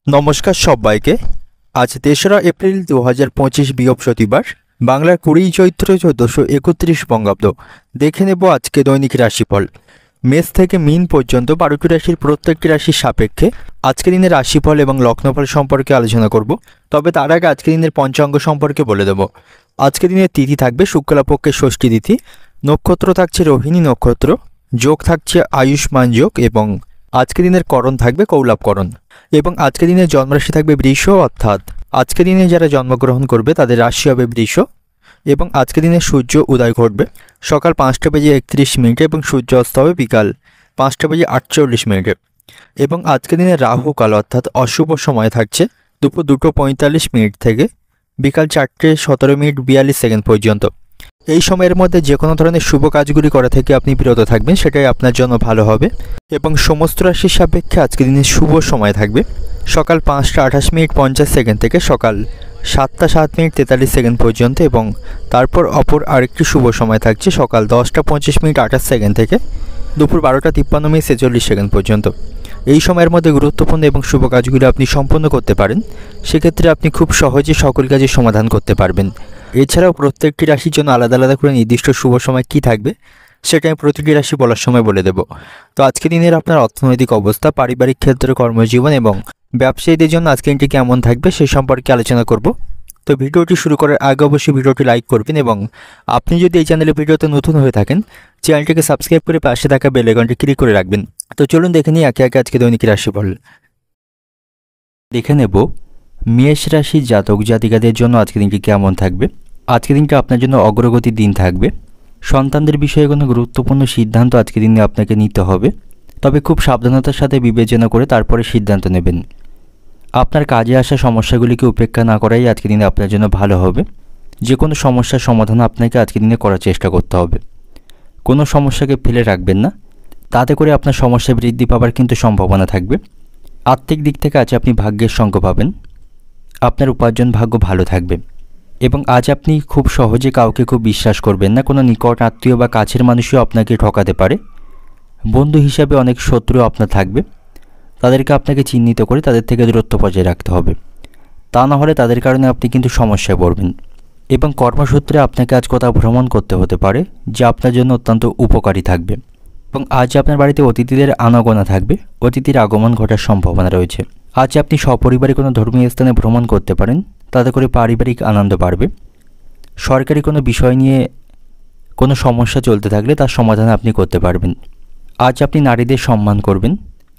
নমস্কার সবাইকে। আজ ৩রা এপ্রিল ২০২৫ বৃহস্পতিবার, বাংলার ২০ চৈত্র ১৪৩১ বঙ্গাব্দ। দেখে নেব আজকে দৈনিক রাশিফল। মেষ থেকে মীন পর্যন্ত ১২টি রাশির প্রত্যেকটি রাশির সাপেক্ষে আজকের দিনের রাশিফল এবং লগ্নফল সম্পর্কে আলোচনা করব। তবে তার আগে আজকের দিনের পঞ্চাঙ্গ সম্পর্কে বলে দেব। আজকের দিনের তিথি থাকবে শুক্লাপক্ষের ষষ্ঠী তিথি, নক্ষত্র থাকছে রোহিণী নক্ষত্র, যোগ থাকছে আয়ুষ্মান যোগ এবং আজকের দিনের করণ থাকবে কৌলাবকরণ। এবং আজকের দিনের জন্মরাশি থাকবে বৃষ, অর্থাৎ আজকের দিনে যারা জন্মগ্রহণ করবে তাদের রাশি হবে বৃষ। এবং আজকের দিনে সূর্য উদয় ঘটবে সকাল ৫টা বেজে ৩১ এবং সূর্য অস্ত হবে বিকাল ৫টা বেজে ৪৮ এবং আজকের দিনে রাহু কাল অর্থাৎ অশুভ সময় থাকছে দুপুর ২টো ৪৫ থেকে বিকাল ৪টে ১৭ মিনিট ৪২ পর্যন্ত। এই সময়ের মধ্যে যে কোনো ধরনের শুভ কাজগুলি করা থেকে আপনি বিরত থাকবেন, সেটাই আপনার জন্য ভালো হবে। এবং সমস্ত রাশির সাপেক্ষে আজকের দিনের শুভ সময় থাকবে সকাল ৫টা ২৮ মিনিট ৫০ থেকে সকাল ৭টা ৭ মিনিট ৪৩ পর্যন্ত। এবং তারপর অপর আরেকটি শুভ সময় থাকছে সকাল ১০টা ২৫ মিনিট ২৮ থেকে দুপুর ১২টা ৫৩ মিনিট ৪৬ পর্যন্ত। এই সময়ের মধ্যে গুরুত্বপূর্ণ এবং শুভ কাজগুলি আপনি সম্পন্ন করতে পারেন। সেক্ষেত্রে আপনি খুব সহজে সকল কাজের সমাধান করতে পারবেন। এছাড়াও প্রত্যেকটি রাশির জন্য আলাদা আলাদা করে নির্দিষ্ট শুভ সময় কী থাকবে সেটা আমি প্রতিটি রাশি বলার সময় বলে দেব। তো আজকের দিনের আপনার অর্থনৈতিক অবস্থা, পারিবারিক ক্ষেত্রে, কর্মজীবন এবং ব্যবসায়ীদের জন্য আজকের দিনটি কেমন থাকবে সে সম্পর্কে আলোচনা করব। তো ভিডিওটি শুরু করার আগে অবশ্যই ভিডিওটি লাইক করবেন এবং আপনি যদি এই চ্যানেলে ভিডিওতে নতুন হয়ে থাকেন চ্যানেলটিকে সাবস্ক্রাইব করে পাশে থাকা বেল আইকনটি ক্লিক করে রাখবেন। তো চলুন দেখে নিই একে একে আজকে দৈনিক রাশিফল। দেখে নেব মেষ রাশির জাতক জাতিকাদের জন্য আজকের দিনটি কেমন থাকবে। আজকের দিনটা আপনার জন্য অগ্রগতির দিন থাকবে। সন্তানদের বিষয়ে কোনো গুরুত্বপূর্ণ সিদ্ধান্ত আজকের দিনে আপনাকে নিতে হবে, তবে খুব সাবধানতার সাথে বিবেচনা করে তারপরে সিদ্ধান্ত নেবেন। আপনার কাজে আসা সমস্যাগুলিকে উপেক্ষা না করাই আজকের দিনে আপনার জন্য ভালো হবে। যে কোনো সমস্যার সমাধান আপনাকে আজকের দিনে করার চেষ্টা করতে হবে। কোনো সমস্যাকে ফেলে রাখবেন না, তাতে করে আপনার সমস্যা বৃদ্ধি পাবার কিন্তু সম্ভাবনা থাকবে। আর্থিক দিক থেকে আজ আপনি ভাগ্যের সঙ্গ পাবেন। আপনার উপার্জন ভাগ্য ভালো থাকবে এবং আজ আপনি খুব সহজে কাউকে খুব বিশ্বাস করবেন না। কোনো নিকট আত্মীয় বা কাছের মানুষও আপনাকে ঠকাতে পারে। বন্ধু হিসাবে অনেক শত্রু আপনার থাকবে, তাদেরকে আপনাকে চিহ্নিত করে তাদের থেকে দূরত্ব বজায় রাখতে হবে। তা না হলে তাদের কারণে আপনি কিন্তু সমস্যায় পড়বেন। এবং কর্মসূত্রে আপনাকে আজ কোথাও ভ্রমণ করতে হতে পারে, যা আপনার জন্য অত্যন্ত উপকারী থাকবে। এবং আজ আপনার বাড়িতে অতিথিদের আনাগোনা থাকবে, অতিথির আগমন ঘটার সম্ভাবনা রয়েছে। আজ আপনি সপরিবারে কোনো ধর্মীয় স্থানে ভ্রমণ করতে পারেন, তাতে করে পারিবারিক আনন্দ বাড়বে। সরকারি কোনো বিষয় নিয়ে কোনো সমস্যা চলতে থাকলে তার সমাধান আপনি করতে পারবেন। আজ আপনি নারীদের সম্মান করবেন,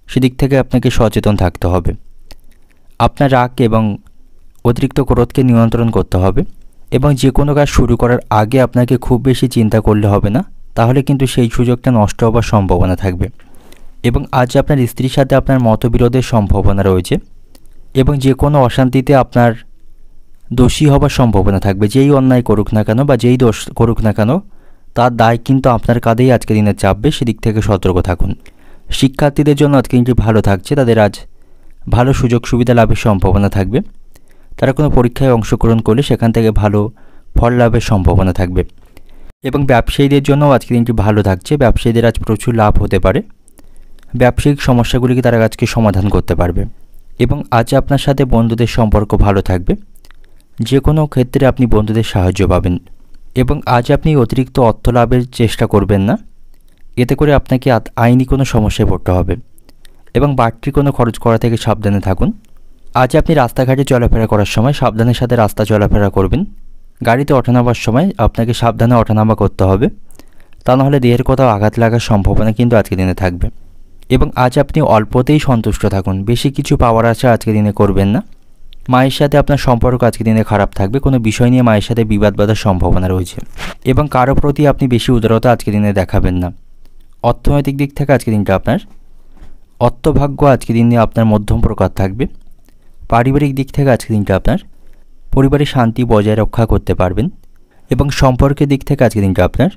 সেদিক থেকে আপনাকে সচেতন থাকতে হবে। আপনার রাগ এবং অতিরিক্ত ক্রোধকে নিয়ন্ত্রণ করতে হবে এবং যে কোনো কাজ শুরু করার আগে আপনাকে খুব বেশি চিন্তা করলে হবে না, তাহলে কিন্তু সেই সুযোগটা নষ্ট হবার সম্ভাবনা থাকবে। এবং আজ আপনার স্ত্রীর সাথে আপনার মতবিরোধের সম্ভাবনা রয়েছে এবং যে কোনো অশান্তিতে আপনার দোষী হবার সম্ভাবনা থাকবে। যেই অন্যায় করুক না কেন বা যেই দোষ করুক না কেন, তার দায় কিন্তু আপনার কাঁধেই আজকের দিনে চাপবে, সেদিক থেকে সতর্ক থাকুন। শিক্ষার্থীদের জন্য আজকে দিনটি ভালো থাকছে, তাদের আজ ভালো সুযোগ সুবিধা লাভের সম্ভাবনা থাকবে। তারা কোনো পরীক্ষায় অংশগ্রহণ করলে সেখান থেকে ভালো ফল লাভের সম্ভাবনা থাকবে। এবং ব্যবসায়ীদের জন্যও আজকে দিনটি ভালো থাকছে, ব্যবসায়ীদের আজ প্রচুর লাভ হতে পারে। ব্যবসায়িক সমস্যাগুলিকে তারা আজকে সমাধান করতে পারবে। এবং আজ আপনার সাথে বন্ধুদের সম্পর্ক ভালো থাকবে, যে কোনো ক্ষেত্রে আপনি বন্ধুদের সাহায্য পাবেন। এবং আজ আপনি অতিরিক্ত অর্থ লাভের চেষ্টা করবেন না, এতে করে আপনাকে আইনি কোনো সমস্যায় পড়তে হবে। এবং বাড়তি কোনো খরচ করা থেকে সাবধানে থাকুন। আজ আপনি রাস্তাঘাটে চলাফেরা করার সময় সাবধানের সাথে রাস্তা চলাফেরা করবেন। গাড়িতে ওঠানামার সময় আপনাকে সাবধানে ওঠানামা করতে হবে, তা নাহলে দেহের কোথাও আঘাত লাগার সম্ভাবনা কিন্তু আজকের দিনে থাকবে। এবং আজ আপনি অল্পতেই সন্তুষ্ট থাকুন, বেশি কিছু পাওয়ার আশা আজকের দিনে করবেন না। মায়ের সাথে আপনার সম্পর্ক আজকের দিনে খারাপ থাকবে, কোনো বিষয় নিয়ে মায়ের সাথে বিবাদ বাঁধার সম্ভাবনা রয়েছে। এবং কারো প্রতি আপনি বেশি উদারতা আজকের দিনে দেখাবেন না। অর্থনৈতিক দিক থেকে আজকের দিনটা আপনার অর্থভাগ্য আজকের দিনে আপনার মধ্যম প্রকার থাকবে। পারিবারিক দিক থেকে আজকের দিনটা আপনার পরিবারের শান্তি বজায় রক্ষা করতে পারবেন। এবং সম্পর্কের দিক থেকে আজকের দিনটা আপনার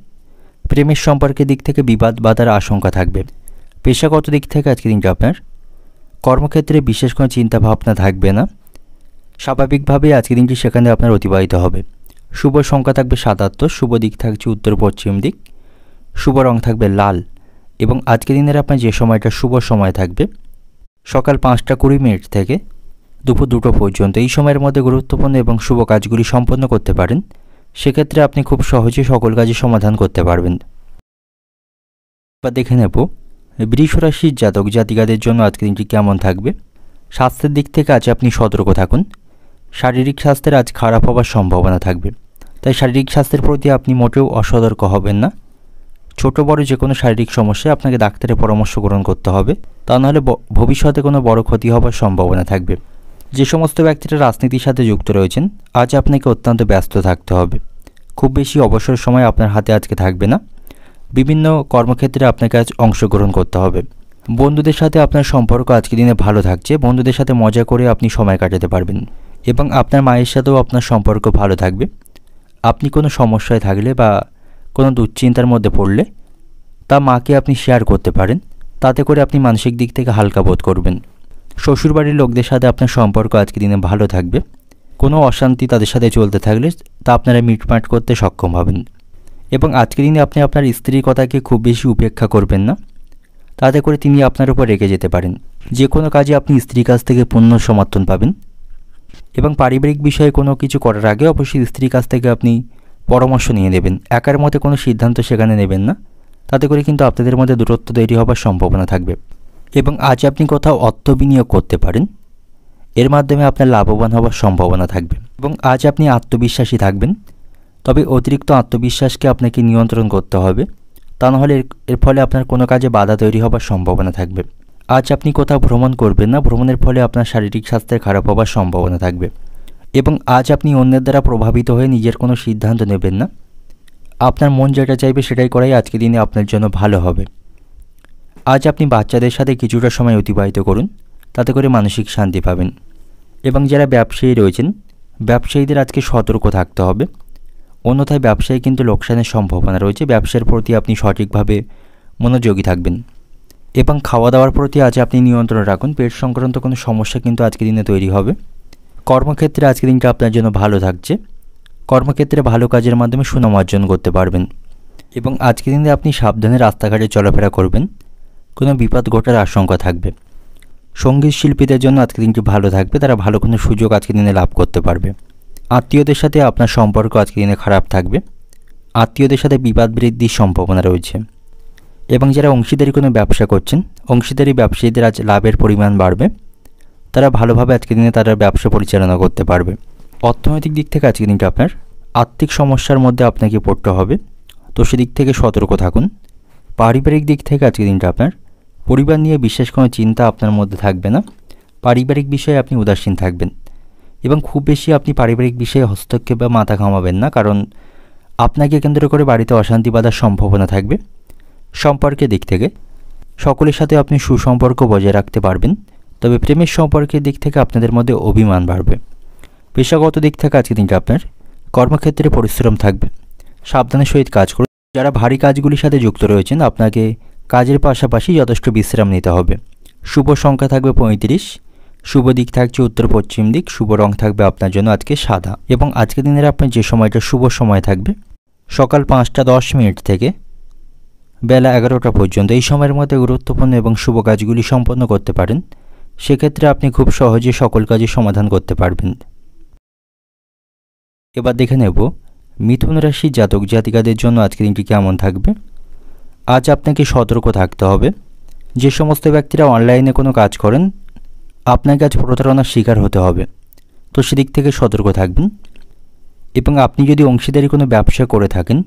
প্রেমের সম্পর্কের দিক থেকে বিবাদ বাঁধার আশঙ্কা থাকবে। পেশাগত দিক থেকে আজকের দিনটা আপনার কর্মক্ষেত্রে বিশেষ কোনো চিন্তাভাবনা থাকবে না, স্বাভাবিকভাবে আজকের দিনটি সেখানে আপনার অতিবাহিত হবে। শুভ সংখ্যা থাকবে ৭৭, শুভ দিক থাকছে উত্তর পশ্চিম দিক, শুভ রং থাকবে লাল। এবং আজকের দিনের আপনার যে সময়টা শুভ সময় থাকবে সকাল ৫টা ২০ থেকে দুপুর 2টো পর্যন্ত এই সময়ের মধ্যে গুরুত্বপূর্ণ এবং শুভ কাজগুলি সম্পন্ন করতে পারেন, সেক্ষেত্রে আপনি খুব সহজেই সকল কাজের সমাধান করতে পারবেন। এবার দেখে নেব বৃষ রাশির জাতক জাতিকাদের জন্য আজকের দিনটি কেমন থাকবে। স্বাস্থ্যের দিক থেকে আজ আপনি সতর্ক থাকুন। শারীরিক স্বাস্থ্যের আজ খারাপ হওয়ার সম্ভাবনা থাকবে, তাই শারীরিক স্বাস্থ্যের প্রতি আপনি মোটেও অসতর্ক হবেন না। ছোট বড় যে কোনো শারীরিক সমস্যায় আপনাকে ডাক্তারের পরামর্শ গ্রহণ করতে হবে, তা নাহলে ভবিষ্যতে কোনো বড় ক্ষতি হওয়ার সম্ভাবনা থাকবে। যে সমস্ত ব্যক্তিরা রাজনীতির সাথে যুক্ত রয়েছেন, আজ আপনাকে অত্যন্ত ব্যস্ত থাকতে হবে। খুব বেশি অবসর সময় আপনার হাতে আজকে থাকবে না। বিভিন্ন কর্মক্ষেত্রে আপনাকে আজ অংশগ্রহণ করতে হবে। বন্ধুদের সাথে আপনার সম্পর্ক আজকের দিনে ভালো থাকছে। বন্ধুদের সাথে মজা করে আপনি সময় কাটাতে পারবেন এবং আপনার মায়ের সাথেও আপনার সম্পর্ক ভালো থাকবে। আপনি কোনো সমস্যায় থাকলে বা কোনো দুশ্চিন্তার মধ্যে পড়লে তা মাকে আপনি শেয়ার করতে পারেন, তাতে করে আপনি মানসিক দিক থেকে হালকা বোধ করবেন। শ্বশুরবাড়ির লোকদের সাথে আপনার সম্পর্ক আজকের দিনে ভালো থাকবে। কোনো অশান্তি তাদের সাথে চলতে থাকলে তা আপনারা মিটমাট করতে সক্ষম হবেন এবং আজকের দিনে আপনি আপনার স্ত্রীর কথাকে খুব বেশি উপেক্ষা করবেন না, তাতে করে তিনি আপনার উপর রেগে যেতে পারেন। যে কোনো কাজে আপনি স্ত্রীর কাছ থেকে পূর্ণ সমর্থন পাবেন এবং পারিবারিক বিষয়ে কোনো কিছু করার আগে অবশ্যই স্ত্রীর কাছ থেকে আপনি পরামর্শ নিয়ে নেবেন। একার মতে কোনো সিদ্ধান্ত সেখানে নেবেন না, তাতে করে কিন্তু আপনাদের মধ্যে দূরত্ব তৈরি হবার সম্ভাবনা থাকবে। এবং আজ আপনি কোথাও অর্থ বিনিয়োগ করতে পারেন, এর মাধ্যমে আপনার লাভবান হওয়ার সম্ভাবনা থাকবে এবং আজ আপনি আত্মবিশ্বাসী থাকবেন। তবে অতিরিক্ত আত্মবিশ্বাসকে আপনাকে নিয়ন্ত্রণ করতে হবে, তা নাহলে এর ফলে আপনার কোনো কাজে বাধা তৈরি হবার সম্ভাবনা থাকবে। আজ আপনি কোথাও ভ্রমণ করবেন না, ভ্রমণের ফলে আপনার শারীরিক স্বাস্থ্যের খারাপ হবার সম্ভাবনা থাকবে এবং আজ আপনি অন্যের দ্বারা প্রভাবিত হয়ে নিজের কোনো সিদ্ধান্ত নেবেন না। আপনার মন যেটা চাইবে সেটাই করাই আজকের দিনে আপনার জন্য ভালো হবে। আজ আপনি বাচ্চাদের সাথে কিছুটা সময় অতিবাহিত করুন, তাতে করে মানসিক শান্তি পাবেন। এবং যারা ব্যবসায়ী রয়েছেন, ব্যবসায়ীদের আজকে সতর্ক থাকতে হবে, অন্যথায় ব্যবসায় কিন্তু লোকসানের সম্ভাবনা রয়েছে। ব্যবসার প্রতি আপনি সঠিকভাবে মনোযোগী থাকবেন এবং খাওয়া দাওয়ার প্রতি আজ আপনি নিয়ন্ত্রণ রাখুন। পেট সংক্রান্ত কোনো সমস্যা কিন্তু আজকের দিনে তৈরি হবে। কর্মক্ষেত্রে আজকের দিনটা আপনার জন্য ভালো থাকছে। কর্মক্ষেত্রে ভালো কাজের মাধ্যমে সুনাম অর্জন করতে পারবেন এবং আজকের দিনে আপনি সাবধানে রাস্তাঘাটে চলাফেরা করবেন, কোনো বিপদ ঘটার আশঙ্কা থাকবে। সঙ্গীত শিল্পীদের জন্য আজকের দিনটি ভালো থাকবে, তারা ভালো কোনো সুযোগ আজকের দিনে লাভ করতে পারবে। আত্মীয়দের সাথে আপনার সম্পর্ক আজকের দিনে খারাপ থাকবে, আত্মীয়দের সাথে বিবাদ বৃদ্ধির সম্ভাবনা রয়েছে। এবং যারা অংশীদারি কোনো ব্যবসা করছেন, অংশীদারি ব্যবসায়ীদের আজ লাভের পরিমাণ বাড়বে, তারা ভালোভাবে আজকের দিনে তারা ব্যবসা পরিচালনা করতে পারবে। অর্থনৈতিক দিক থেকে আজকের দিনটা আপনার আর্থিক সমস্যার মধ্যে আপনাকে পড়তে হবে, তো সেদিক থেকে সতর্ক থাকুন। পারিবারিক দিক থেকে আজকের দিনটা আপনার পরিবার নিয়ে বিশেষ কোনো চিন্তা আপনার মধ্যে থাকবে না। পারিবারিক বিষয়ে আপনি উদাসীন থাকবেন এবং খুব বেশি আপনি পারিবারিক বিষয়ে হস্তক্ষেপ বা মাথা ঘামাবেন না, কারণ আপনাকে কেন্দ্র করে বাড়িতে অশান্তি বাঁধার সম্ভাবনা থাকবে। সম্পর্কের দিক থেকে সকলের সাথে আপনি সুসম্পর্ক বজায় রাখতে পারবেন, তবে প্রেমের সম্পর্কের দিক থেকে আপনাদের মধ্যে অভিমান বাড়বে। পেশাগত দিক থেকে আজকের দিনটা আপনার কর্মক্ষেত্রে পরিশ্রম থাকবে, সাবধানের সহিত কাজ করুন। যারা ভারী কাজগুলির সাথে যুক্ত রয়েছেন, আপনাকে কাজের পাশাপাশি যথেষ্ট বিশ্রাম নিতে হবে। শুভ সংখ্যা থাকবে 35, শুভ দিক থাকছে উত্তর পশ্চিম দিক, শুভ রং থাকবে আপনার জন্য আজকে সাদা। এবং আজকের দিনের আপনার যে সময়টা শুভ সময় থাকবে সকাল 5টা 10 মিনিট থেকে বেলা 11টা পর্যন্ত, এই সময়ের মধ্যে গুরুত্বপূর্ণ এবং শুভ কাজগুলি সম্পন্ন করতে পারেন। সেক্ষেত্রে আপনি খুব সহজে সকল কাজের সমাধান করতে পারবেন। এবার দেখে নেব মিথুন রাশির জাতক জাতিকাদের জন্য আজকের দিনটি কেমন থাকবে। আজ আপনাকে সতর্ক থাকতে হবে। যে সমস্ত ব্যক্তিরা অনলাইনে কোনো কাজ করেন, আপনাকে আজ প্রতারণার শিকার হতে হবে, তো সেদিক থেকে সতর্ক থাকবেন। এবং আপনি যদি অংশীদারি কোনো ব্যবসা করে থাকেন,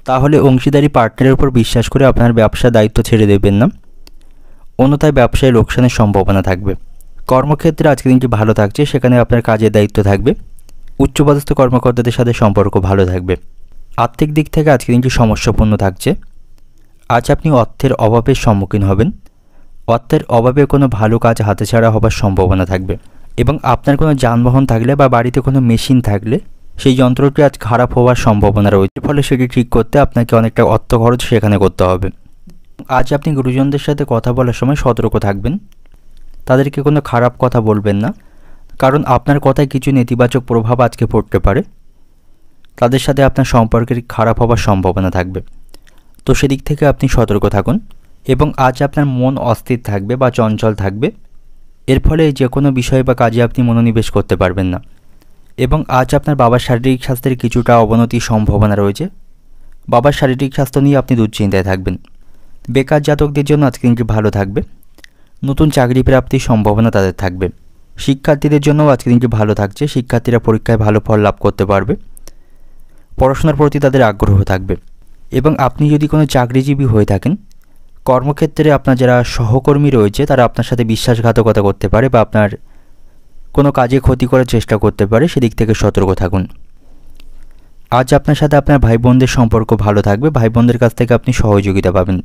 তাহলে অংশীদারি পার্টনারের উপর বিশ্বাস করে আপনার ব্যবসার দায়িত্ব ছেড়ে দেবেন না, অন্যথায় ব্যবসায় লোকসানের সম্ভাবনা থাকবে। কর্মক্ষেত্রে আজকের দিনটি ভালো থাকছে, সেখানে আপনার কাজের দায়িত্ব থাকবে। উচ্চপদস্থ কর্মকর্তাদের সাথে সম্পর্ক ভালো থাকবে। আর্থিক দিক থেকে আজকের দিনটি সমস্যাপূর্ণ থাকছে। আজ আপনি অর্থের অভাবের সম্মুখীন হবেন, অর্থের অভাবে কোনো ভালো কাজ হাতেছাড়া হবার সম্ভাবনা থাকবে। এবং আপনার কোনো যানবাহন থাকলে বা বাড়িতে কোনো মেশিন থাকলে সেই যন্ত্রটি আজ খারাপ হওয়ার সম্ভাবনা রয়েছে, ফলে সেটি ঠিক করতে আপনাকে অনেকটা অর্থ খরচ সেখানে করতে হবে। আজ আপনি গুরুজনদের সাথে কথা বলার সময় সতর্ক থাকবেন, তাদেরকে কোনো খারাপ কথা বলবেন না, কারণ আপনার কথায় কিছু নেতিবাচক প্রভাব আজকে পড়তে পারে, তাদের সাথে আপনার সম্পর্কের খারাপ হওয়ার সম্ভাবনা থাকবে, তো সেদিক থেকে আপনি সতর্ক থাকুন। এবং আজ আপনার মন অস্থির থাকবে বা চঞ্চল থাকবে, এর ফলে যে কোনো বিষয় বা কাজে আপনি মনোনিবেশ করতে পারবেন না। এবং আজ আপনার বাবার শারীরিক স্বাস্থ্যের কিছুটা অবনতির সম্ভাবনা রয়েছে। বাবার শারীরিক স্বাস্থ্য নিয়ে আপনি দুশ্চিন্তায় থাকবেন। বেকার জাতকদের জন্য আজকে দিনটি ভালো থাকবে। নতুন চাকরি প্রাপ্তির সম্ভাবনা তাদের থাকবে। শিক্ষার্থীদের জন্যও আজকে দিনটি ভালো থাকছে। শিক্ষার্থীরা পরীক্ষায় ভালো ফল লাভ করতে পারবে। পড়াশোনার প্রতি তাদের আগ্রহ থাকবে। এবং আপনি যদি কোনো চাকরিজীবী হয়ে থাকেন, কর্মক্ষেত্রে আপনার যারা সহকর্মী রয়েছে তারা আপনার সাথে বিশ্বাসঘাতকতা করতে পারে বা আপনার কোনো কাজে ক্ষতি করার চেষ্টা করতে পারে, সেদিক থেকে সতর্ক থাকুন। আজ আপনার সাথে আপনার ভাই বোনদের সম্পর্ক ভালো থাকবে। ভাই বোনদের কাছ থেকে আপনি সহযোগিতা পাবেন।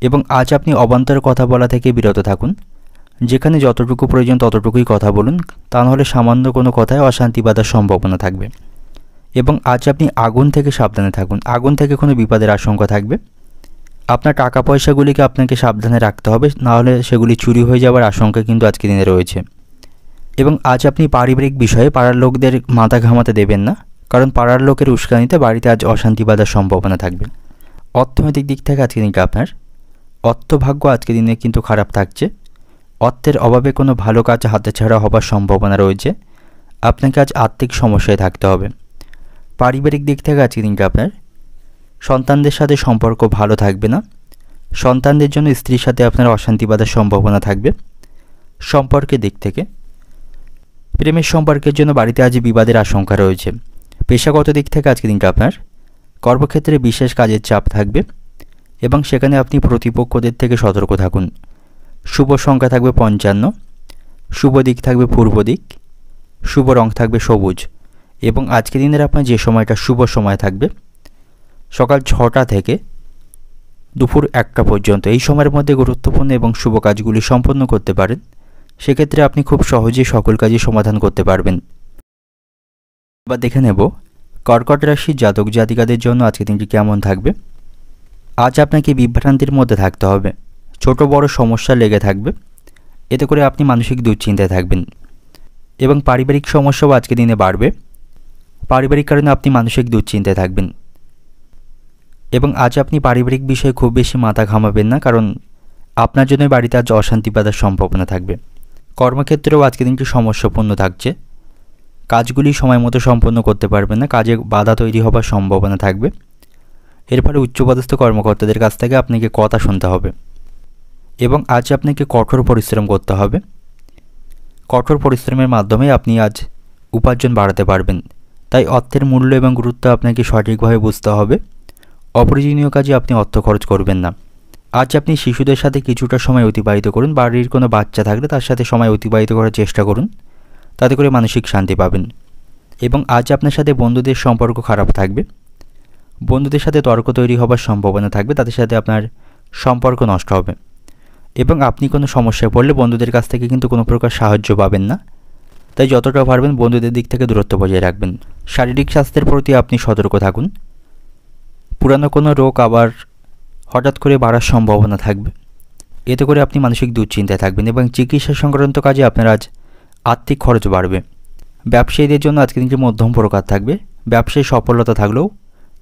এবং আজ আপনি অবান্তর কথা বলা থেকে বিরত থাকুন। যেখানে যতটুকু প্রয়োজন ততটুকুই কথা বলুন, তা নাহলে সামান্য কোনো কথায় অশান্তি বাঁধার সম্ভাবনা থাকবে। এবং আজ আপনি আগুন থেকে সাবধানে থাকুন। আগুন থেকে কোনো বিপদের আশঙ্কা থাকবে। আপনার টাকা পয়সাগুলিকে আপনাকে সাবধানে রাখতে হবে, নাহলে সেগুলি চুরি হয়ে যাওয়ার আশঙ্কা কিন্তু আজকের দিনে রয়েছে। এবং আজ আপনি পারিবারিক বিষয়ে পাড়ার লোকদের মাথা ঘামাতে দেবেন না, কারণ পাড়ার লোকের উস্কানিতে বাড়িতে আজ অশান্তি বাঁধার সম্ভাবনা থাকবে। অর্থনৈতিক দিক থেকে আজকের দিনটা আপনার অর্থভাগ্য আজকের দিনে কিন্তু খারাপ থাকছে। অর্থের অভাবে কোনো ভালো কাজ হাতছাড়া হবার সম্ভাবনা রয়েছে। আপনাকে আজ আর্থিক সমস্যায় থাকতে হবে। পারিবারিক দিক থেকে আজকের দিনটা আপনার সন্তানদের সাথে সম্পর্ক ভালো থাকবে না। সন্তানদের জন্য স্ত্রীর সাথে আপনার অশান্তি বাঁধার সম্ভাবনা থাকবে। সম্পর্কের দিক থেকে প্রেমের সম্পর্কের জন্য বাড়িতে আজ বিবাদের আশঙ্কা রয়েছে। পেশাগত দিক থেকে আজকের দিনটা আপনার কর্মক্ষেত্রে বিশেষ কাজের চাপ থাকবে এবং সেখানে আপনি প্রতিপক্ষদের থেকে সতর্ক থাকুন। শুভ সংখ্যা থাকবে 55, শুভ দিক থাকবে পূর্ব দিক, শুভ রং থাকবে সবুজ। এবং আজকের দিনের আপনার যে সময়টা শুভ সময় থাকবে সকাল 6টা থেকে দুপুর 1টা পর্যন্ত। এই সময়ের মধ্যে গুরুত্বপূর্ণ এবং শুভ কাজগুলি সম্পন্ন করতে পারেন। সেক্ষেত্রে আপনি খুব সহজেই সকল কাজই সমাধান করতে পারবেন। এবার দেখে নেব কর্কট রাশির জাতক জাতিকাদের জন্য আজকের দিনটি কেমন থাকবে। আজ আপনাকে বিভ্রান্তির মধ্যে থাকতে হবে। ছোট বড় সমস্যা লেগে থাকবে। এতে করে আপনি মানসিক দুশ্চিন্তায় থাকবেন এবং পারিবারিক সমস্যাও আজকের দিনে বাড়বে। পারিবারিক কারণে আপনি মানসিক দুশ্চিন্তায় থাকবেন এবং আজ আপনি পারিবারিক বিষয়ে খুব বেশি মাথা ঘামাবেন না, কারণ আপনার জন্য বাড়িতে আজ অশান্তি বাঁধার সম্ভাবনা থাকবে। কর্মক্ষেত্রেও আজকের দিনটি সমস্যাপূর্ণ থাকছে। কাজগুলি সময় মতো সম্পন্ন করতে পারবেন না। কাজে বাধা তৈরি হবার সম্ভাবনা থাকবে। এর ফলে উচ্চপদস্থ কর্মকর্তাদের কাছ থেকে আপনাকে কথা শুনতে হবে এবং আজ আপনাকে কঠোর পরিশ্রম করতে হবে। কঠোর পরিশ্রমের মাধ্যমে আপনি আজ উপার্জন বাড়াতে পারবেন। তাই অর্থের মূল্য এবং গুরুত্ব আপনাকে সঠিকভাবে বুঝতে হবে। অপ্রয়োজনীয় কাজে আপনি অর্থ খরচ করবেন না। আজ আপনি শিশুদের সাথে কিছুটা সময় অতিবাহিত করুন। বাড়ির কোনো বাচ্চা থাকলে তার সাথে সময় অতিবাহিত করার চেষ্টা করুন, তাতে করে মানসিক শান্তি পাবেন। এবং আজ আপনার সাথে বন্ধুদের সম্পর্ক খারাপ থাকবে। বন্ধুদের সাথে তর্ক তৈরি হবার সম্ভাবনা থাকবে। তাদের সাথে আপনার সম্পর্ক নষ্ট হবে এবং আপনি কোনো সমস্যায় পড়লে বন্ধুদের কাছ থেকে কিন্তু কোনো প্রকার সাহায্য পাবেন না। তাই যতটা পারবেন বন্ধুদের দিক থেকে দূরত্ব বজায় রাখবেন। শারীরিক স্বাস্থ্যের প্রতি আপনি সতর্ক থাকুন। পুরানো কোনো রোগ আবার হঠাৎ করে বাড়ার সম্ভাবনা থাকবে। এতে করে আপনি মানসিক দুশ্চিন্তায় থাকবেন এবং চিকিৎসা সংক্রান্ত কাজে আপনার আজ আর্থিক খরচ বাড়বে। ব্যবসায়ীদের জন্য আজকে দিনটি মধ্যম প্রকার থাকবে। ব্যবসায় সফলতা থাকলেও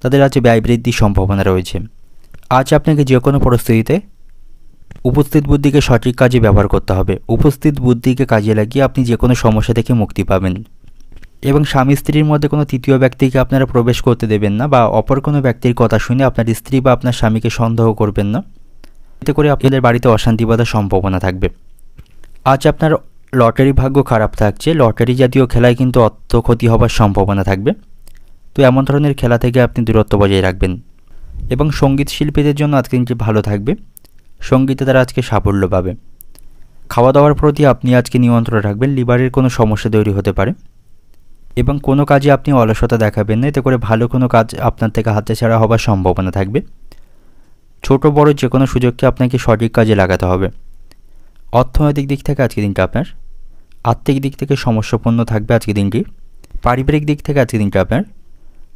তাদের আজ ব্যয় বৃদ্ধির সম্ভাবনা রয়েছে। আজ আপনাকে যে কোনো পরিস্থিতিতে উপস্থিত বুদ্ধিকে সঠিক কাজে ব্যবহার করতে হবে। উপস্থিত বুদ্ধিকে কাজে লাগিয়ে আপনি যে কোনো সমস্যা থেকে মুক্তি পাবেন। এবং স্বামী স্ত্রীর মধ্যে কোনো তৃতীয় ব্যক্তিকে আপনারা প্রবেশ করতে দেবেন না বা অপর কোনো ব্যক্তির কথা শুনে আপনার স্ত্রী বা আপনার স্বামীকে সন্দেহ করবেন না। এতে করে আপনাদের বাড়িতে অশান্তি বাঁধার সম্ভাবনা থাকবে। আজ আপনার লটারি ভাগ্য খারাপ থাকছে। লটারি জাতীয় খেলায় কিন্তু অর্থ ক্ষতি হবার সম্ভাবনা থাকবে। তো এমন ধরনের খেলা থেকে আপনি দূরত্ব বজায় রাখবেন। এবং সঙ্গীত শিল্পীদের জন্য আজকে দিনটি ভালো থাকবে। সঙ্গীতে তারা আজকে সাফল্য পাবে। খাওয়া দাওয়ার প্রতি আপনি আজকে নিয়ন্ত্রণ রাখবেন। লিভারের কোনো সমস্যা তৈরি হতে পারে এবং কোনো কাজে আপনি অলসতা দেখাবেন না। এতে করে ভালো কোনো কাজ আপনার থেকে হাতছাড়া হবার সম্ভাবনা থাকবে। ছোট বড় যে কোনো সুযোগকে আপনাকে সঠিক কাজে লাগাতে হবে। অর্থনৈতিক দিক থেকে আজকে দিনটা আপনার আর্থিক দিক থেকে সমস্যাপূর্ণ থাকবে আজকে দিনটি। পারিবারিক দিক থেকে আজকে দিনটা আপনার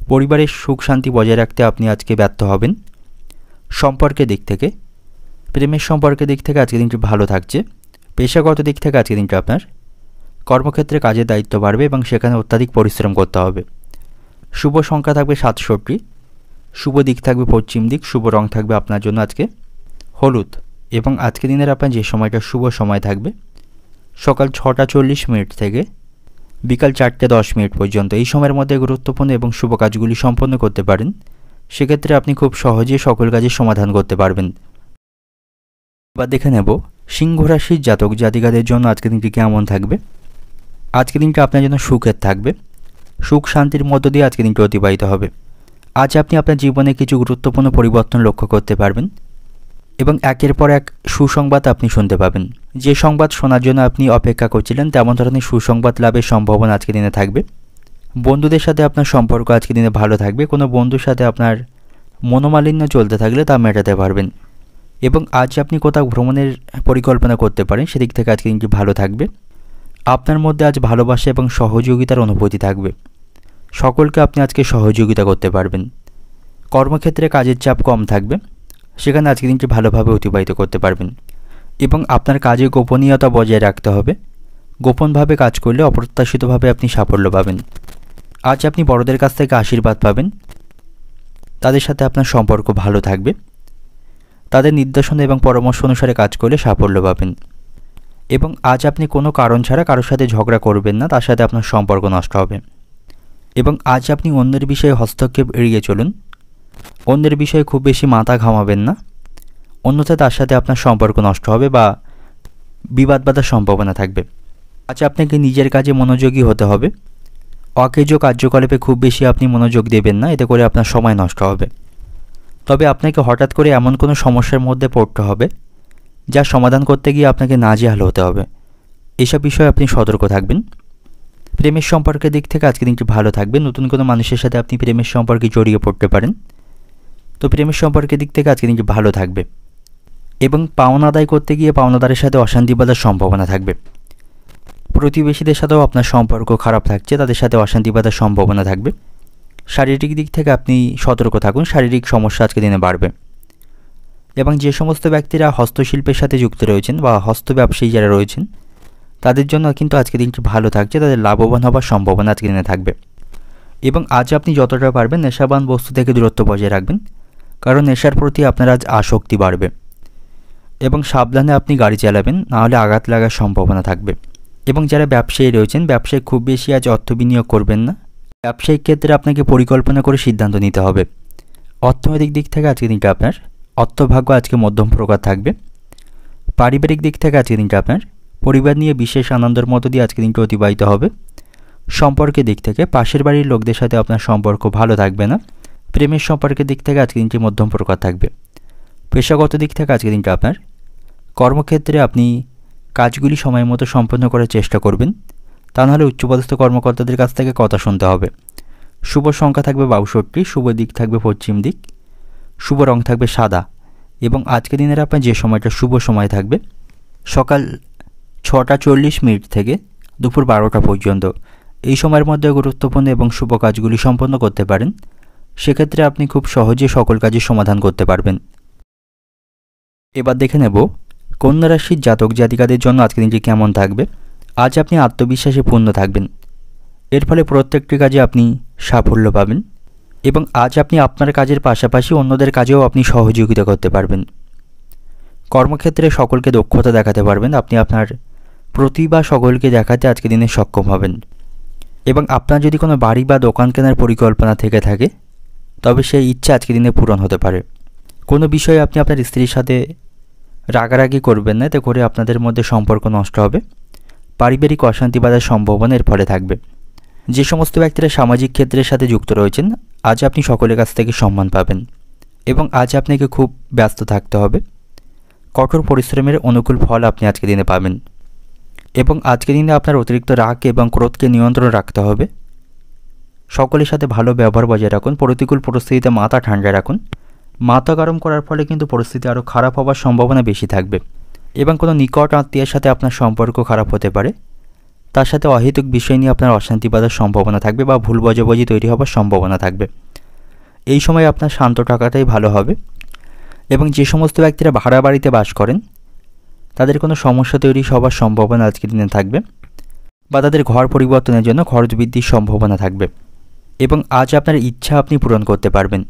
পরিবারের সুখ শান্তি বজায় রাখতে আপনি আজকে ব্যর্থ হবেন। সম্পর্কের দিক থেকে প্রেমের সম্পর্কের দিক থেকে আজকে দিনটি ভালো থাকছে। পেশাগত দিক থেকে আজকে দিনটা আপনার কর্মক্ষেত্রে কাজের দায়িত্ব বাড়বে এবং সেখানে অত্যাধিক পরিশ্রম করতে হবে। শুভ সংখ্যা থাকবে 67, শুভ দিক থাকবে পশ্চিম দিক, শুভ রং থাকবে আপনার জন্য আজকে হলুদ। এবং আজকে দিনের আপনার যে সময়টা শুভ সময় থাকবে সকাল 6:40 থেকে বিকাল 4:10 পর্যন্ত এই সময়ের মধ্যে গুরুত্বপূর্ণ এবং শুভ কাজগুলি সম্পন্ন করতে পারেন। সেক্ষেত্রে আপনি খুব সহজেই সকল কাজের সমাধান করতে পারবেন। এবার দেখে নেব সিংহ রাশির জাতক জাতিকাদের জন্য আজকের দিনটি কেমন থাকবে। আজকের দিনটা আপনার জন্য সুখের থাকবে। সুখ শান্তির মধ্য দিয়ে আজকের দিনটি অতিবাহিত হবে। আজ আপনি আপনার জীবনে কিছু গুরুত্বপূর্ণ পরিবর্তন লক্ষ্য করতে পারবেন এবং একের পর এক সুসংবাদ আপনি শুনতে পাবেন। যে সংবাদ শোনার জন্য আপনি অপেক্ষা করছিলেন তেমন ধরনের সুসংবাদ লাভের সম্ভাবনা আজকের দিনে থাকবে। বন্ধুদের সাথে আপনার সম্পর্ক আজকের দিনে ভালো থাকবে। কোনো বন্ধুর সাথে আপনার মনোমালিন্য চলতে থাকলে তা মেটাতে পারবেন এবং আজ আপনি কোথাও ভ্রমণের পরিকল্পনা করতে পারেন, সেদিক থেকে আজকের দিনটি ভালো থাকবে। আপনার মধ্যে আজ ভালোবাসা এবং সহযোগিতার অনুভূতি থাকবে। সকলকে আপনি আজকে সহযোগিতা করতে পারবেন। কর্মক্ষেত্রে কাজের চাপ কম থাকবে, সেখানে আজকের দিনটি ভালোভাবে অতিবাহিত করতে পারবেন এবং আপনার কাজে গোপনীয়তা বজায় রাখতে হবে। গোপনভাবে কাজ করলে অপ্রত্যাশিতভাবে আপনি সাফল্য পাবেন। আজ আপনি বড়দের কাছ থেকে আশীর্বাদ পাবেন। তাদের সাথে আপনার সম্পর্ক ভালো থাকবে। তাদের নির্দেশনা এবং পরামর্শ অনুসারে কাজ করলে সাফল্য পাবেন এবং আজ আপনি কোনো কারণ ছাড়া কারোর সাথে ঝগড়া করবেন না, তার সাথে আপনার সম্পর্ক নষ্ট হবে এবং আজ আপনি অন্যের বিষয়ে হস্তক্ষেপ এড়িয়ে চলুন। অন্যের বিষয়ে খুব বেশি মাথা ঘামাবেন না, অন্যথায় তার সাথে আপনার সম্পর্ক নষ্ট হবে বা বিবাদ বাঁধার সম্ভাবনা থাকবে। আজ আপনাকে নিজের কাজে মনোযোগী হতে হবে। অকেজো কার্যকলাপে খুব বেশি আপনি মনোযোগ দেবেন না, এতে করে আপনার সময় নষ্ট হবে। তবে আপনাকে হঠাৎ করে এমন কোনো সমস্যার মধ্যে পড়তে হবে যা সমাধান করতে গিয়ে আপনাকে নাজেহাল হতে হবে। এসব বিষয়ে আপনি সতর্ক থাকবেন। প্রেমের সম্পর্কের দিক থেকে আজকের দিনটি ভালো থাকবে। নতুন কোনো মানুষের সাথে আপনি প্রেমের সম্পর্কে জড়িয়ে পড়তে পারেন। তো প্রেমের সম্পর্কের দিক থেকে আজকের দিনটি ভালো থাকবে এবং পাওনা আদায় করতে গিয়ে পাওনাদারের সাথে অশান্তি বাঁধার সম্ভাবনা থাকবে। প্রতিবেশীদের সাথেও আপনার সম্পর্ক খারাপ থাকছে, তাদের সাথে অশান্তি বাঁধার সম্ভাবনা থাকবে। শারীরিক দিক থেকে আপনি সতর্ক থাকুন, শারীরিক সমস্যা আজকে দিনে বাড়বে এবং যে সমস্ত ব্যক্তিরা হস্তশিল্পের সাথে যুক্ত রয়েছেন বা হস্ত ব্যবসায়ী যারা রয়েছেন তাদের জন্য কিন্তু আজকে দিনটি ভালো থাকছে। তাদের লাভবান হওয়ার সম্ভাবনা আজকে দিনে থাকবে এবং আজ আপনি যতটা পারবেন নেশাবান বস্তু থেকে দূরত্ব বজায় রাখবেন, কারণ নেশার প্রতি আপনার আজ আসক্তি বাড়বে এবং সাবধানে আপনি গাড়ি চালাবেন, নাহলে আঘাত লাগার সম্ভাবনা থাকবে। এবং যারা ব্যবসায়ী রয়েছেন ব্যবসায় খুব বেশি আজ অর্থ বিনিয়োগ করবেন না। ব্যবসায়িক ক্ষেত্রে আপনাকে পরিকল্পনা করে সিদ্ধান্ত নিতে হবে। অর্থনৈতিক দিক থেকে আজকে দিনটা আপনার অর্থভাগ্য আজকে মধ্যম প্রকার থাকবে। পারিবারিক দিক থেকে আজকে দিনটা আপনার পরিবার নিয়ে বিশেষ আনন্দের মধ্য দিয়ে আজকে দিনটা অতিবাহিত হবে। সম্পর্কের দিক থেকে পাশের বাড়ির লোকদের সাথে আপনার সম্পর্ক ভালো থাকবে না। প্রেমের সম্পর্কের দিক থেকে আজকে দিনটি মধ্যম প্রকার থাকবে। পেশাগত দিক থেকে আজকে দিনটা আপনার কর্মক্ষেত্রে আপনি কাজগুলি সময় মতো সম্পন্ন করার চেষ্টা করবেন, তা নাহলে উচ্চপদস্থ কর্মকর্তাদের কাছ থেকে কথা শুনতে হবে। শুভ সংখ্যা থাকবে 62, শুভ দিক থাকবে পশ্চিম দিক, শুভ রং থাকবে সাদা এবং আজকের দিনের আপনার যে সময়টা শুভ সময় থাকবে সকাল 6:40 থেকে দুপুর 12টা পর্যন্ত। এই সময়ের মধ্যে গুরুত্বপূর্ণ এবং শুভ কাজগুলি সম্পন্ন করতে পারেন। সেক্ষেত্রে আপনি খুব সহজে সকল কাজের সমাধান করতে পারবেন। এবার দেখে নেব কন্যা রাশির জাতক জাতিকাদের জন্য আজকের দিনটি কেমন থাকবে। আজ আপনি আত্মবিশ্বাসে পূর্ণ থাকবেন, এর ফলে প্রত্যেকটি কাজে আপনি সাফল্য পাবেন এবং আজ আপনি আপনার কাজের পাশাপাশি অন্যদের কাজেও আপনি সহযোগিতা করতে পারবেন। কর্মক্ষেত্রে সকলকে দক্ষতা দেখাতে পারবেন। আপনি আপনার প্রতিভা সকলকে দেখাতে আজকে দিনে সক্ষম হবেন এবং আপনার যদি কোনো বাড়ি বা দোকান কেনার পরিকল্পনা থেকে থাকে তবে সেই ইচ্ছা আজকে দিনে পূরণ হতে পারে। কোনো বিষয়ে আপনি আপনার স্ত্রীর সাথে রাগারাগি করবেন না, এতে করে আপনাদের মধ্যে সম্পর্ক নষ্ট হবে। পারিবারিক অশান্তি বাঁধার সম্ভাবনা এর ফলে থাকবে। যে সমস্ত ব্যক্তিরা সামাজিক ক্ষেত্রের সাথে যুক্ত রয়েছেন আজ আপনি সকলের কাছ থেকে সম্মান পাবেন এবং আজ আপনাকে খুব ব্যস্ত থাকতে হবে। কঠোর পরিশ্রমের অনুকূল ফল আপনি আজকে দিনে পাবেন এবং আজকের দিনে আপনার অতিরিক্ত রাগ এবং ক্রোধকে নিয়ন্ত্রণ রাখতে হবে। সকলের সাথে ভালো ব্যবহার বজায় রাখুন। প্রতিকূল পরিস্থিতিতে মাথা ঠান্ডা রাখুন। মাথা গরম করার ফলে কিন্তু পরিস্থিতি আরও খারাপ হওয়ার সম্ভাবনা বেশি থাকবে এবং কোনো নিকট আত্মীয়ের সাথে আপনার সম্পর্ক খারাপ হতে পারে। তার সাথে অহেতুক বিষয় নিয়ে আপনার অশান্তি বাঁধার সম্ভাবনা থাকবে বা ভুল বোঝাবুঝি তৈরি হওয়ার সম্ভাবনা থাকবে। এই সময় আপনার শান্ত থাকাটাই ভালো হবে এবং যে সমস্ত ব্যক্তিরা ভাড়া বাড়িতে বাস করেন তাদের কোনো সমস্যা তৈরি হওয়ার সম্ভাবনা আজকের দিনে থাকবে বা তাদের ঘর পরিবর্তনের জন্য খরচ বৃদ্ধির সম্ভাবনা থাকবে এবং আজ আপনার ইচ্ছা আপনি পূরণ করতে পারবেন।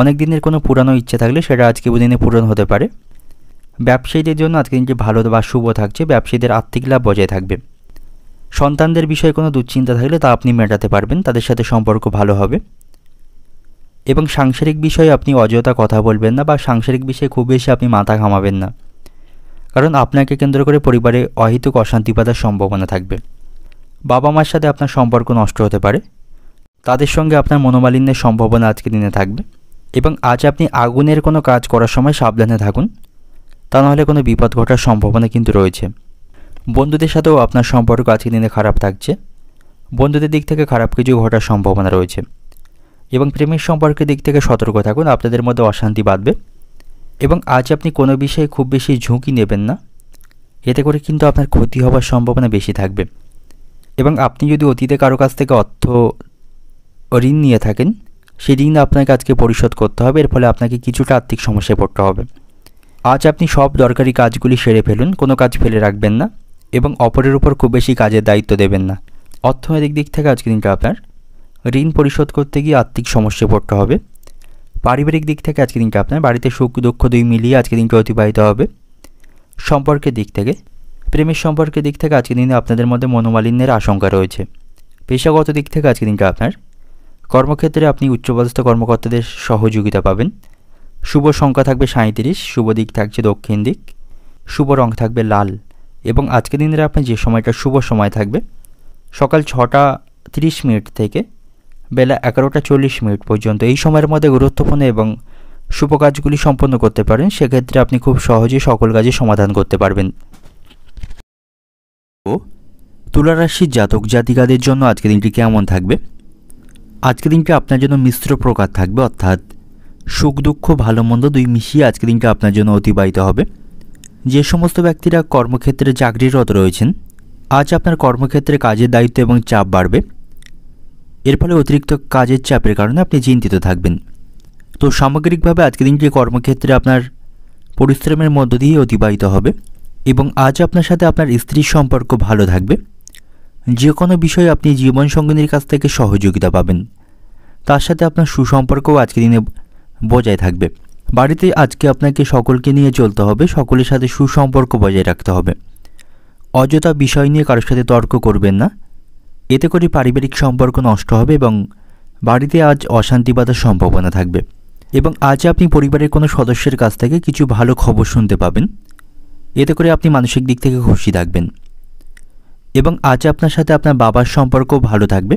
অনেক দিনের কোনো পুরানো ইচ্ছা থাকলে সেটা আজকে দিনে পূরণ হতে পারে। ব্যবসায়ীদের জন্য আজকে দিনটি ভালো বা শুভ থাকছে। ব্যবসায়ীদের আর্থিক লাভ বজায় থাকবে। সন্তানদের বিষয়ে কোনো দুশ্চিন্তা থাকলে তা আপনি মেটাতে পারবেন, তাদের সাথে সম্পর্ক ভালো হবে। এবং সাংসারিক বিষয়ে আপনি অযথা কথা বলবেন না বা সাংসারিক বিষয়ে খুব বেশি আপনি মাথা ঘামাবেন না, কারণ আপনাকে কেন্দ্র করে পরিবারে অহেতুক অশান্তি বাঁধার সম্ভাবনা থাকবে। বাবা মার সাথে আপনার সম্পর্ক নষ্ট হতে পারে, তাদের সঙ্গে আপনার মনোমালিন্যের সম্ভাবনা আজকে দিনে থাকবে। এবং আজ আপনি আগুনের কোনো কাজ করার সময় সাবধানে থাকুন, তা নাহলে কোনো বিপদ ঘটার সম্ভাবনা কিন্তু রয়েছে। বন্ধুদের সাথেও আপনার সম্পর্ক আজকে দিনে খারাপ থাকছে, বন্ধুদের দিক থেকে খারাপ কিছু ঘটার সম্ভাবনা রয়েছে। এবং প্রেমের সম্পর্কের দিক থেকে সতর্ক থাকুন, আপনাদের মধ্যে অশান্তি বাঁধবে। এবং আজ আপনি কোনো বিষয়ে খুব বেশি ঝুঁকি নেবেন না, এতে করে কিন্তু আপনার ক্ষতি হওয়ার সম্ভাবনা বেশি থাকবে। এবং আপনি যদি অতীতে কারো কাছ থেকে ঋণ নিয়ে থাকেন, সেই ঋণ আপনাকে আজকে পরিশোধ করতে হবে, এর ফলে আপনাকে কিছুটা আর্থিক সমস্যায় পড়তে হবে। আজ আপনি সব দরকারি কাজগুলি সেরে ফেলুন, কোনো কাজ ফেলে রাখবেন না এবং অপরের উপর খুব বেশি কাজের দায়িত্ব দেবেন না। অর্থনৈতিক দিক থেকে আজকে দিনটা আপনার ঋণ পরিশোধ করতে গিয়ে আর্থিক সমস্যায় পড়তে হবে। পারিবারিক দিক থেকে আজকে দিনটা আপনার বাড়িতে সুখ দুঃখ দুই মিলিয়ে আজকে দিনটা অতিবাহিত হবে। সম্পর্কের দিক থেকে, প্রেমের সম্পর্কের দিক থেকে আজকে দিনে আপনাদের মধ্যে মনোমালিন্যের আশঙ্কা রয়েছে। পেশাগত দিক থেকে আজকে দিনটা আপনার কর্মক্ষেত্রে আপনি উচ্চপদস্থ কর্মকর্তাদের সহযোগিতা পাবেন। শুভ সংখ্যা থাকবে 37, শুভ দিক থাকছে দক্ষিণ দিক, শুভ রং থাকবে লাল। এবং আজকে দিনের আপনার যে সময়টা শুভ সময় থাকবে সকাল 6:30 থেকে বেলা 11:40 পর্যন্ত। এই সময়ের মধ্যে গুরুত্বপূর্ণ এবং শুভ কাজগুলি সম্পন্ন করতে পারেন, সেক্ষেত্রে আপনি খুব সহজেই সকল কাজের সমাধান করতে পারবেন। তুলা রাশির জাতক জাতিকাদের জন্য আজকে দিনটি কেমন থাকবে? আজকে দিনটি আপনার জন্য মিশ্র প্রকার থাকবে, অর্থাৎ সুখ দুঃখ ভালো মন্দ দুই মিশিয়ে আজকে দিনটি আপনার জন্য অতিবাহিত হবে। যে সমস্ত ব্যক্তিরা কর্মক্ষেত্রে চাকরিরত রয়েছেন, আজ আপনার কর্মক্ষেত্রে কাজের দায়িত্ব এবং চাপ বাড়বে। এর ফলে অতিরিক্ত কাজের চাপের কারণে আপনি চিন্তিত থাকবেন। তো সামগ্রিকভাবে আজকে দিনটি কর্মক্ষেত্রে আপনার পরিশ্রমের মধ্য দিয়ে অতিবাহিত হবে। এবং আজ আপনার সাথে আপনার স্ত্রীর সম্পর্ক ভালো থাকবে। যে কোনো বিষয়ে আপনি জীবনসঙ্গিনীর কাছ থেকে সহযোগিতা পাবেন, তার সাথে আপনার সুসম্পর্কও আজকে দিনে বজায় থাকবে। বাড়িতে আজকে আপনাকে সকলকে নিয়ে চলতে হবে, সকলের সাথে সুসম্পর্ক বজায় রাখতে হবে। অযথা বিষয় নিয়ে কারোর সাথে তর্ক করবেন না, এতে করে পারিবারিক সম্পর্ক নষ্ট হবে এবং বাড়িতে আজ অশান্তি বাঁধার সম্ভাবনা থাকবে। এবং আজ আপনি পরিবারের কোনো সদস্যের কাছ থেকে কিছু ভালো খবর শুনতে পাবেন, এতে করে আপনি মানসিক দিক থেকে খুশি থাকবেন। এবং আজ আপনার সাথে আপনার বাবার সম্পর্কও ভালো থাকবে।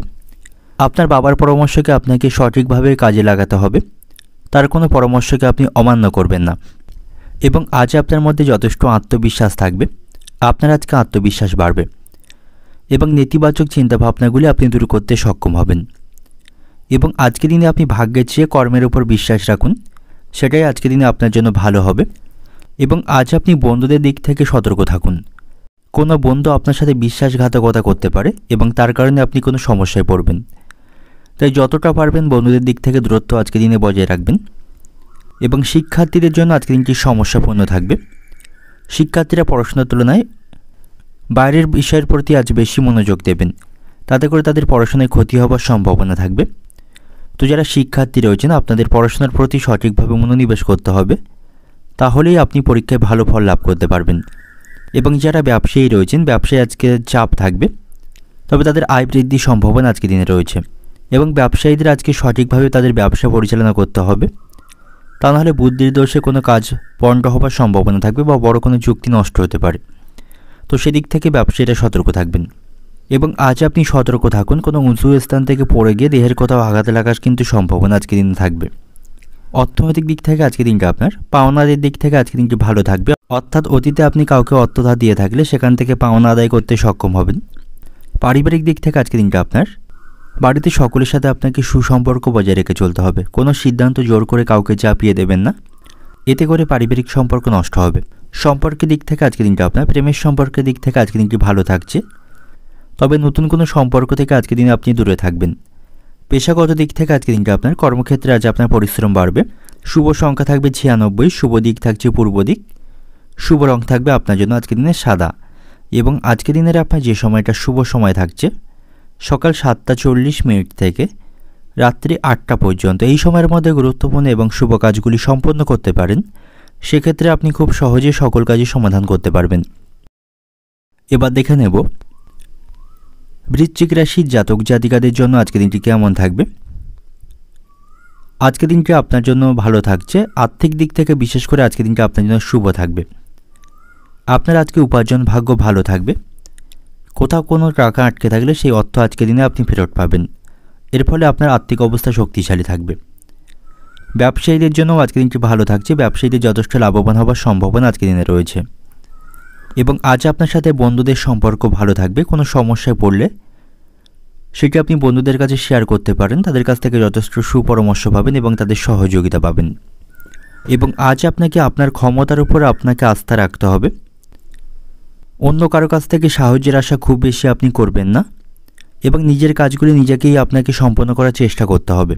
আপনার বাবার পরামর্শকে আপনাকে সঠিকভাবে কাজে লাগাতে হবে, তার কোনো পরামর্শকে আপনি অমান্য করবেন না। এবং আজ আপনার মধ্যে যথেষ্ট আত্মবিশ্বাস থাকবে, আপনার আজকে আত্মবিশ্বাস বাড়বে এবং নেতিবাচক চিন্তাভাবনাগুলি আপনি দূর করতে সক্ষম হবেন। এবং আজকের দিনে আপনি ভাগ্যের চেয়ে কর্মের উপর বিশ্বাস রাখুন, সেটাই আজকের দিনে আপনার জন্য ভালো হবে। এবং আজ আপনি বন্ধুদের দিক থেকে সতর্ক থাকুন, কোনো বন্ধু আপনার সাথে বিশ্বাসঘাতকতা করতে পারে এবং তার কারণে আপনি কোনো সমস্যায় পড়বেন। তাই যতটা পারবেন বন্ধুদের দিক থেকে দূরত্ব আজকের দিনে বজায় রাখবেন। এবং শিক্ষার্থীদের জন্য আজকের দিনটি সমস্যাপূর্ণ থাকবে। শিক্ষার্থীরা পড়াশোনার তুলনায় বাইরের বিষয়ের প্রতি আজ বেশি মনোযোগ দেবেন, তাতে করে তাদের পড়াশোনায় ক্ষতি হওয়ার সম্ভাবনা থাকবে। তো যারা শিক্ষার্থী রয়েছেন, আপনাদের পড়াশোনার প্রতি সঠিকভাবে মনোনিবেশ করতে হবে, তাহলেই আপনি পরীক্ষায় ভালো ফল লাভ করতে পারবেন। এবং যারা ব্যবসায়ী রয়েছেন, ব্যবসায় আজকে চাপ থাকবে, তবে তাদের আয় বৃদ্ধির সম্ভাবনা আজকে দিনে রয়েছে। এবং ব্যবসায়ীদের আজকে সঠিকভাবে তাদের ব্যবসা পরিচালনা করতে হবে, তা নাহলে বুদ্ধির দোষে কোনো কাজ পণ্ড হওয়ার সম্ভাবনা থাকবে বা বড় কোনো চুক্তি নষ্ট হতে পারে। তো সেদিক থেকে ব্যবসায়ীরা সতর্ক থাকবেন। এবং আজ আপনি সতর্ক থাকুন, কোনো উঁচু স্থান থেকে পড়ে গিয়ে দেহের কোথাও আঘাত লাগার কিন্তু সম্ভাবনা আজকে দিন থাকবে। অর্থনৈতিক দিক থেকে আজকে দিনটা আপনার পাওনাদের দিক থেকে আজকে দিনটি ভালো থাকবে, অর্থাৎ অতীতে আপনি কাউকে অর্থ ধার দিয়ে থাকলে সেখান থেকে পাওনা আদায় করতে সক্ষম হবেন। পারিবারিক দিক থেকে আজকে দিনটা আপনার বাড়িতে সকলের সাথে আপনাকে সুসম্পর্ক বজায় রেখে চলতে হবে, কোনো সিদ্ধান্ত জোর করে কাউকে চাপিয়ে দেবেন না, এতে করে পারিবারিক সম্পর্ক নষ্ট হবে। সম্পর্কের দিক থেকে আজকে দিনটা আপনার প্রেমের সম্পর্কের দিক থেকে আজকে দিনটি ভালো থাকছে, তবে নতুন কোনো সম্পর্ক থেকে আজকে দিনে আপনি দূরে থাকবেন। পেশাগত দিক থেকে আজকে দিনটা আপনার কর্মক্ষেত্রে আজ আপনার পরিশ্রম বাড়বে। শুভ সংখ্যা থাকবে 96, শুভ দিক থাকছে পূর্ব দিক, শুভ রং থাকবে আপনার জন্য আজকে দিনে সাদা। এবং আজকে দিনের আপনার যে সময়টা শুভ সময় থাকছে সকাল 7:40 থেকে রাত্রি 8টা পর্যন্ত, এই সময়ের মধ্যে গুরুত্বপূর্ণ এবং শুভ কাজগুলি সম্পন্ন করতে পারেন, সেক্ষেত্রে আপনি খুব সহজে সকল কাজই সমাধান করতে পারবেন। এবার দেখে নেব বৃশ্চিক রাশির জাতক জাতিকাদের জন্য আজকের দিনটি কেমন থাকবে। আজকের দিনটি আপনার জন্য ভালো থাকছে। আর্থিক দিক থেকে বিশেষ করে আজকের দিনটি আপনার জন্য শুভ থাকবে। আপনার আজকে উপার্জন ভাগ্য ভালো থাকবে। কোথাও কোনো টাকা আটকে থাকলে সেই অর্থ আজকের দিনে আপনি ফেরত পাবেন। এর ফলে আপনার আর্থিক অবস্থা শক্তিশালী থাকবে। ব্যবসায়ীদের জন্য আজকের দিনটি ভালো থাকছে। ব্যবসায়ীদের যথেষ্ট লাভবান হওয়ার সম্ভাবনা আজকের দিনে রয়েছে। এবং আজ আপনার সাথে বন্ধুদের সম্পর্ক ভালো থাকবে। কোনো সমস্যায় পড়লে সেটি আপনি বন্ধুদের কাছে শেয়ার করতে পারেন। তাদের কাছ থেকে যথেষ্ট সুপরামর্শ পাবেন এবং তাদের সহযোগিতা পাবেন। এবং আজ আপনাকে আপনার ক্ষমতার উপর আপনাকে আস্থা রাখতে হবে। অন্য কারো কাছ থেকে সাহায্যের আশা খুব বেশি আপনি করবেন না এবং নিজের কাজগুলি নিজেকেই আপনাকে সম্পন্ন করার চেষ্টা করতে হবে।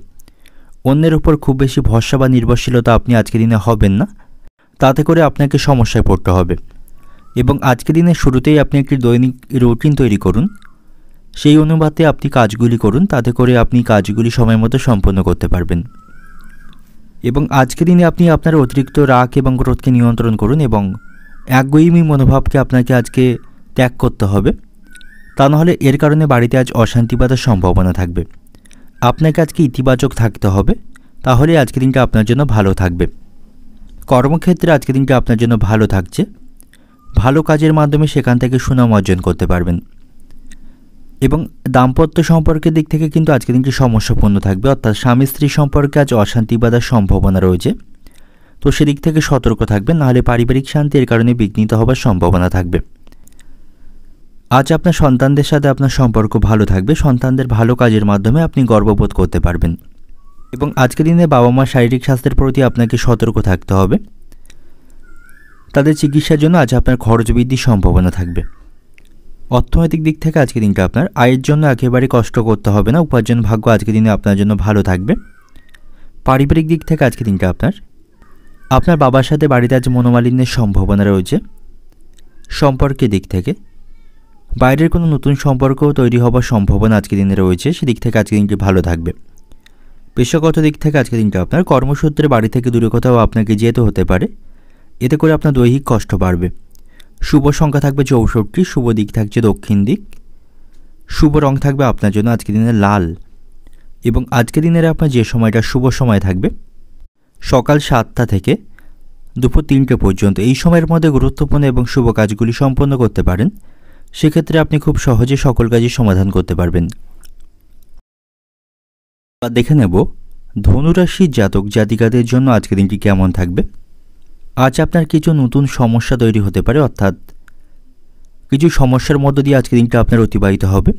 অন্যের উপর খুব বেশি ভরসা বা নির্ভরশীলতা আপনি আজকের দিনে হবেন না, তাতে করে আপনাকে সমস্যায় পড়তে হবে। এবং আজকের দিনের শুরুতেই আপনি একটি দৈনিক রুটিন তৈরি করুন। সেই অনুপাতে আপনি কাজগুলি করুন, তাতে করে আপনি কাজগুলি সময় মতো সম্পন্ন করতে পারবেন। এবং আজকের দিনে আপনি আপনার অতিরিক্ত রাগ এবং ক্রোধকে নিয়ন্ত্রণ করুন এবং একগুঁয়েমি মনোভাবকে আপনাকে আজকে ত্যাগ করতে হবে। তা নাহলে এর কারণে বাড়িতে আজ অশান্তি বাঁধার সম্ভাবনা থাকবে। আপনাকে আজকে ইতিবাচক থাকতে হবে, তাহলে আজকের দিনটা আপনার জন্য ভালো থাকবে। কর্মক্ষেত্রে আজকের দিনটা আপনার জন্য ভালো থাকছে। ভালো কাজের মাধ্যমে সেখান থেকে সুনাম অর্জন করতে পারবেন। এবং দাম্পত্য সম্পর্কের দিক থেকে কিন্তু আজকের দিনটি সমস্যাপূর্ণ থাকবে, অর্থাৎ স্বামী স্ত্রী সম্পর্কে আজ অশান্তি বাঁধার সম্ভাবনা রয়েছে। তো সেদিক থেকে সতর্ক থাকবেন, নাহলে পারিবারিক শান্তি এর কারণে বিঘ্নিত হবার সম্ভাবনা থাকবে। আজ আপনার সন্তানদের সাথে আপনার সম্পর্ক ভালো থাকবে। সন্তানদের ভালো কাজের মাধ্যমে আপনি গর্ববোধ করতে পারবেন। এবং আজকের দিনে বাবা মা শারীরিক স্বাস্থ্যের প্রতি আপনাকে সতর্ক থাকতে হবে। তাদের চিকিৎসার জন্য আজ আপনার খরচ বৃদ্ধির সম্ভাবনা থাকবে। অর্থনৈতিক দিক থেকে আজকের দিনটা আপনার আয়ের জন্য একেবারে কষ্ট করতে হবে না। উপার্জন ভাগ্য আজকের দিনে আপনার জন্য ভালো থাকবে। পারিবারিক দিক থেকে আজকের দিনটা আপনার বাবার সাথে বাড়িতে আজ মনোমালিন্যের সম্ভাবনা রয়েছে। সম্পর্কের দিক থেকে বাইরের কোনো নতুন সম্পর্কও তৈরি হবার সম্ভাবনা আজকের দিনে রয়েছে। সেদিক থেকে আজকের দিনটি ভালো থাকবে। পেশাগত দিক থেকে আজকের দিনটা আপনার কর্মসূত্রে বাড়ি থেকে দূরে কোথাও আপনাকে যেতে হতে পারে। এতে করে আপনার দৈহিক কষ্ট বাড়বে। শুভ সংখ্যা থাকবে 64, শুভ দিক থাকছে দক্ষিণ দিক, শুভ রং থাকবে আপনার জন্য আজকের দিনে লাল। এবং আজকের দিনের আপনার যে সময়টা শুভ সময় থাকবে সকাল 7টা থেকে দুপুর 3টে পর্যন্ত। এই সময়ের মধ্যে গুরুত্বপূর্ণ এবং শুভ কাজগুলি সম্পন্ন করতে পারেন। সেক্ষেত্রে আপনি খুব সহজে সকল কাজই সমাধান করতে পারবেন। দেখে নেব ধনুরাশির জাতক জাতিকাদের জন্য আজকের দিনটি কেমন থাকবে। আজ আপনার কিছু নতুন সমস্যা তৈরি হতে পারে, অর্থাৎ কিছু সমস্যার মধ্য দিয়ে আজকের দিনটা আপনার অতিবাহিত হবে।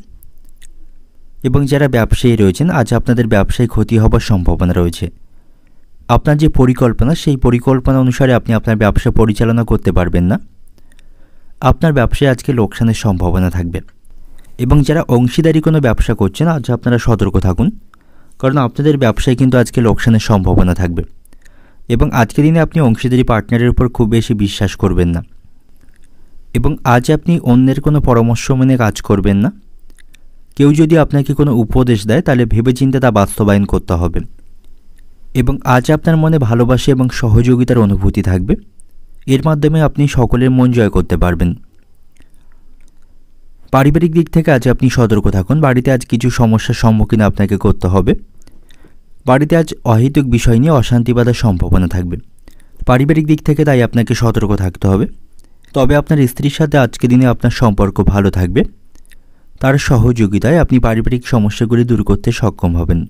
এবং যারা ব্যবসায়ী রয়েছেন আজ আপনাদের ব্যবসায় ক্ষতি হবার সম্ভাবনা রয়েছে। আপনার যে পরিকল্পনা সেই পরিকল্পনা অনুসারে আপনি আপনার ব্যবসা পরিচালনা করতে পারবেন না। আপনার ব্যবসায় আজকে লোকসানের সম্ভাবনা থাকবে। এবং যারা অংশীদারি কোনো ব্যবসা করছেন আজ আপনারা সতর্ক থাকুন, কারণ আপনাদের ব্যবসায় কিন্তু আজকে লোকসানের সম্ভাবনা থাকবে। এবং আজকের দিনে আপনি অংশীদারি পার্টনারের উপর খুব বেশি বিশ্বাস করবেন না। এবং আজ আপনি অন্যের কোনো পরামর্শ মেনে কাজ করবেন না। কেউ যদি আপনাকে কোনো উপদেশ দেয় তাহলে ভেবেচিন্তে তা বাস্তবায়ন করতে হবে। এবং আজ আপনার মনে ভালোবাসা এবং সহযোগিতার অনুভূতি থাকবে। এর মাধ্যমে আপনি সকলের মন জয় করতে পারবেন। পারিবারিক দিক থেকে আজ আপনি সতর্ক থাকুন। বাড়িতে আজ কিছু সমস্যার সম্মুখীন আপনাকে করতে হবে। বাড়িতে আজ অহেতুক বিষয় নিয়ে অশান্তি বাঁধার সম্ভাবনা থাকবে। পারিবারিক দিক থেকে তাই আপনাকে সতর্ক থাকতে হবে। তবে আপনার স্ত্রীর সাথে আজকে দিনে আপনার সম্পর্ক ভালো থাকবে। তার সহযোগিতায় আপনি পারিবারিক সমস্যাগুলি দূর করতে সক্ষম হবেন।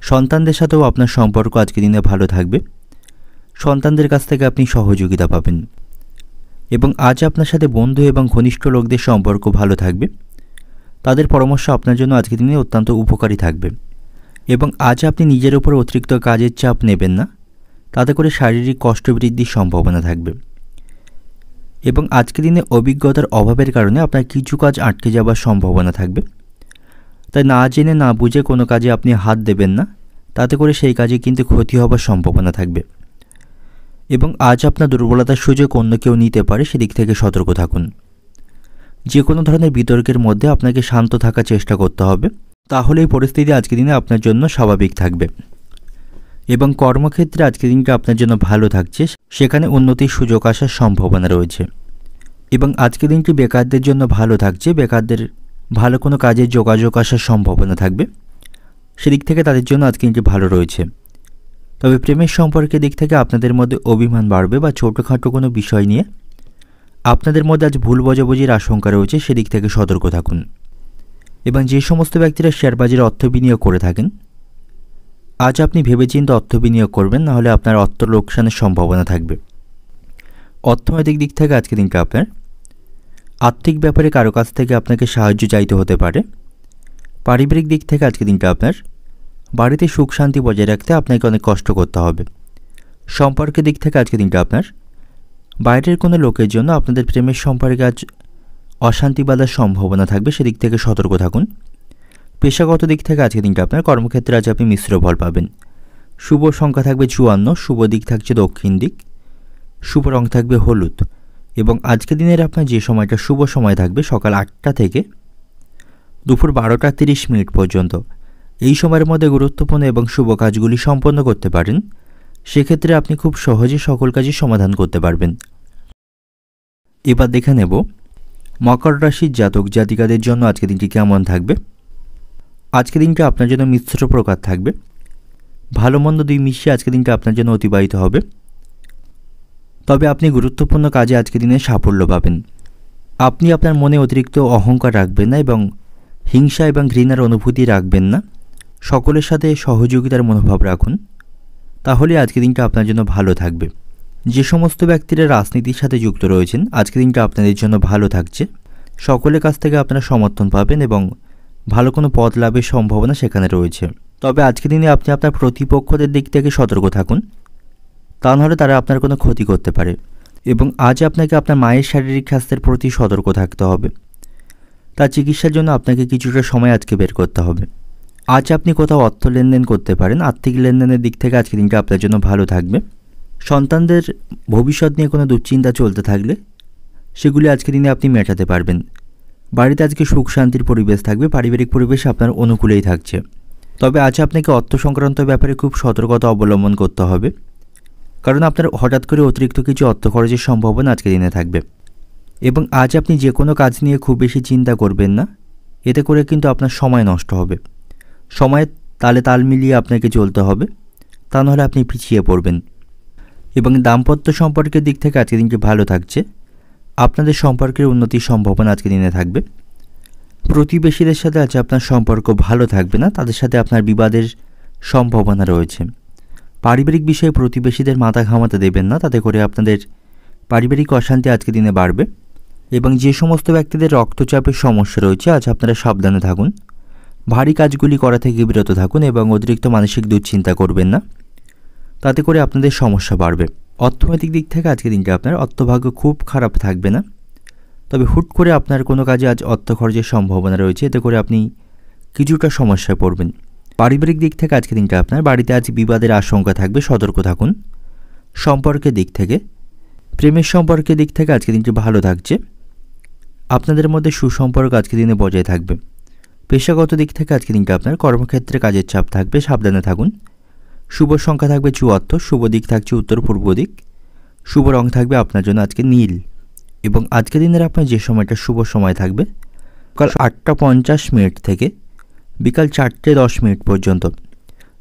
সন্তানদের সাথেও আপনার সম্পর্ক আজকে দিনে ভালো থাকবে। সন্তানদের কাছ থেকে আপনি সহযোগিতা পাবেন। এবং আজ আপনার সাথে বন্ধু এবং ঘনিষ্ঠ লোকদের সম্পর্ক ভালো থাকবে। তাদের পরামর্শ আপনার জন্য আজকে দিনে অত্যন্ত উপকারী থাকবে। এবং আজ আপনি নিজের উপর অতিরিক্ত কাজের চাপ নেবেন না, তাতে করে শারীরিক কষ্ট বৃদ্ধির সম্ভাবনা থাকবে। এবং আজকের দিনে অভিজ্ঞতার অভাবের কারণে আপনার কিছু কাজ আটকে যাওয়ার সম্ভাবনা থাকবে। তাই না জেনে না বুঝে কোনো কাজে আপনি হাত দেবেন না, তাতে করে সেই কাজে কিন্তু ক্ষতি হবার সম্ভাবনা থাকবে। এবং আজ আপনার দুর্বলতার সুযোগ অন্য কেউ নিতে পারে, সেদিক থেকে সতর্ক থাকুন। যে কোনো ধরনের বিতর্কের মধ্যে আপনাকে শান্ত থাকার চেষ্টা করতে হবে, তাহলে এই পরিস্থিতি আজকের দিনে আপনার জন্য স্বাভাবিক থাকবে। এবং কর্মক্ষেত্রে আজকের দিনটা আপনার জন্য ভালো থাকছে, সেখানে উন্নতির সুযোগ আসার সম্ভাবনা রয়েছে। এবং আজকের দিনটি বেকারদের জন্য ভালো থাকছে, বেকারদের ভালো কোনো কাজের যোগাযোগ আসার সম্ভাবনা থাকবে, সেদিক থেকে তাদের জন্য আজকের দিনটি ভালো রয়েছে। তবে প্রেমের সম্পর্কের দিক থেকে আপনাদের মধ্যে অভিমান বাড়বে বা ছোটোখাটো কোনো বিষয় নিয়ে আপনাদের মধ্যে আজ ভুল বোঝাবুঝির আশঙ্কা রয়েছে, সেদিক থেকে সতর্ক থাকুন। এবং যে সমস্ত ব্যক্তিরা শেয়ার বাজারে অর্থ বিনিয়োগ করে থাকেন, আজ আপনি ভেবেচিন্তে অর্থ বিনিয়োগ করবেন, নাহলে আপনার অর্থ লোকসানের সম্ভাবনা থাকবে। অর্থনৈতিক দিক থেকে আজকে দিনটা আপনার আর্থিক ব্যাপারে কারো কাছ থেকে আপনাকে সাহায্য চাইতে হতে পারে। পারিবারিক দিক থেকে আজকে দিনটা আপনার বাড়িতে সুখ শান্তি বজায় রাখতে আপনাকে অনেক কষ্ট করতে হবে। সম্পর্কের দিক থেকে আজকে দিনটা আপনার বাইরের কোনো লোকের জন্য আপনাদের প্রেমের সম্পর্কে আজ অশান্তি বাঁধার সম্ভাবনা থাকবে, সেদিক থেকে সতর্ক থাকুন। পেশাগত দিক থেকে আজকে দিনটা আপনার কর্মক্ষেত্রে আজ আপনি মিশ্র ফল পাবেন। শুভ সংখ্যা থাকবে 54, শুভ দিক থাকছে দক্ষিণ দিক, শুভ রং থাকবে হলুদ। এবং আজকের দিনের আপনার যে সময়টা শুভ সময় থাকবে সকাল 8টা থেকে দুপুর 12টা 30 মিনিট পর্যন্ত, এই সময়ের মধ্যে গুরুত্বপূর্ণ এবং শুভ কাজগুলি সম্পন্ন করতে পারেন। সেক্ষেত্রে আপনি খুব সহজে সকল কাজের সমাধান করতে পারবেন। এবার দেখে নেব মকর রাশির জাতক জাতিকাদের জন্য আজকের দিনটি কেমন থাকবে। আজকের দিনটা আপনার জন্য মিশ্র প্রকার থাকবে, ভালো মন্দ দুই মিশিয়ে আজকের দিনটা আপনার জন্য অতিবাহিত হবে। তবে আপনি গুরুত্বপূর্ণ কাজে আজকের দিনে সাফল্য পাবেন। আপনি আপনার মনে অতিরিক্ত অহংকার রাখবেন না এবং হিংসা এবং ঘৃণার অনুভূতি রাখবেন না। সকলের সাথে সহযোগিতার মনোভাব রাখুন, তাহলে আজকের দিনটা আপনার জন্য ভালো থাকবে। যে সমস্ত ব্যক্তিরা রাজনীতির সাথে যুক্ত রয়েছেন, আজকের দিনটা আপনাদের জন্য ভালো থাকছে। সকলের কাছ থেকে আপনারা সমর্থন পাবেন এবং ভালো কোনো পদ লাভের সম্ভাবনা সেখানে রয়েছে। তবে আজকের দিনে আপনি আপনার প্রতিপক্ষদের দিক থেকে সতর্ক থাকুন, তা নাহলে তারা আপনার কোনো ক্ষতি করতে পারে। এবং আজ আপনাকে আপনার মায়ের শারীরিক স্বাস্থ্যের প্রতি সতর্ক থাকতে হবে। তার চিকিৎসার জন্য আপনাকে কিছুটা সময় আজকে বের করতে হবে। আজ আপনি কোথাও অর্থ লেনদেন করতে পারেন। আর্থিক লেনদেনের দিক থেকে আজকের দিনটা আপনার জন্য ভালো থাকবে। সন্তানদের ভবিষ্যৎ নিয়ে কোনো দুশ্চিন্তা চলতে থাকলে সেগুলি আজকের দিনে আপনি মেটাতে পারবেন। বাড়িতে আজকে সুখ শান্তির পরিবেশ থাকবে, পারিবারিক পরিবেশ আপনার অনুকূলেই থাকছে। তবে আজ আপনাকে অর্থ সংক্রান্ত ব্যাপারে খুব সতর্কতা অবলম্বন করতে হবে, কারণ আপনার হঠাৎ করে অতিরিক্ত কিছু অর্থ খরচের সম্ভাবনা আজকের দিনে থাকবে। এবং আজ আপনি যে কোনো কাজ নিয়ে খুব বেশি চিন্তা করবেন না, এতে করে কিন্তু আপনার সময় নষ্ট হবে। সময়ের তালে তাল মিলিয়ে আপনাকে চলতে হবে, তা নাহলে আপনি পিছিয়ে পড়বেন। এবং দাম্পত্য সম্পর্কের দিক থেকে আজকের দিনটি ভালো থাকছে। আপনাদের সম্পর্কের উন্নতির সম্ভাবনা আজকের দিনে থাকবে। প্রতিবেশীদের সাথে আজ আপনার সম্পর্ক ভালো থাকবে না, তাদের সাথে আপনার বিবাদের সম্ভাবনা রয়েছে। পারিবারিক বিষয়ে প্রতিবেশীদের মাথা ঘামাতে দেবেন না, তাতে করে আপনাদের পারিবারিক অশান্তি আজকের দিনে বাড়বে। এবং যে সমস্ত ব্যক্তিদের রক্তচাপের সমস্যা রয়েছে, আজ আপনারা সাবধানে থাকুন। ভারী কাজগুলি করা থেকে বিরত থাকুন এবং অতিরিক্ত মানসিক দুশ্চিন্তা করবেন না, তাতে করে আপনাদের সমস্যা বাড়বে। অর্থনৈতিক দিক থেকে আজকের দিনটা আপনার অর্থভাগ্য খুব খারাপ থাকবে না, তবে হুট করে আপনার কোনো কাজে আজ অর্থ খরচের সম্ভাবনা রয়েছে, এতে করে আপনি কিছুটা সমস্যায় পড়বেন। পারিবারিক দিক থেকে আজকের দিনটা আপনার বাড়িতে আজ বিবাদের আশঙ্কা থাকবে, সতর্ক থাকুন। সম্পর্কের দিক থেকে প্রেমের সম্পর্কের দিক থেকে আজকের দিনটি ভালো থাকছে। আপনাদের মধ্যে সুসম্পর্ক আজকের দিনে বজায় থাকবে। পেশাগত দিক থেকে আজকের দিনটা আপনার কর্মক্ষেত্রে কাজের চাপ থাকবে, সাবধানে থাকুন। শুভ সংখ্যা থাকবে 74, শুভ দিক থাকছে উত্তর পূর্ব দিক, শুভ রং থাকবে আপনার জন্য আজকে নীল। এবং আজকের দিনের আপনার যে সময়টা শুভ সময় থাকবে সকাল 8টা 50 মিনিট থেকে বিকাল 4টে 10 মিনিট পর্যন্ত,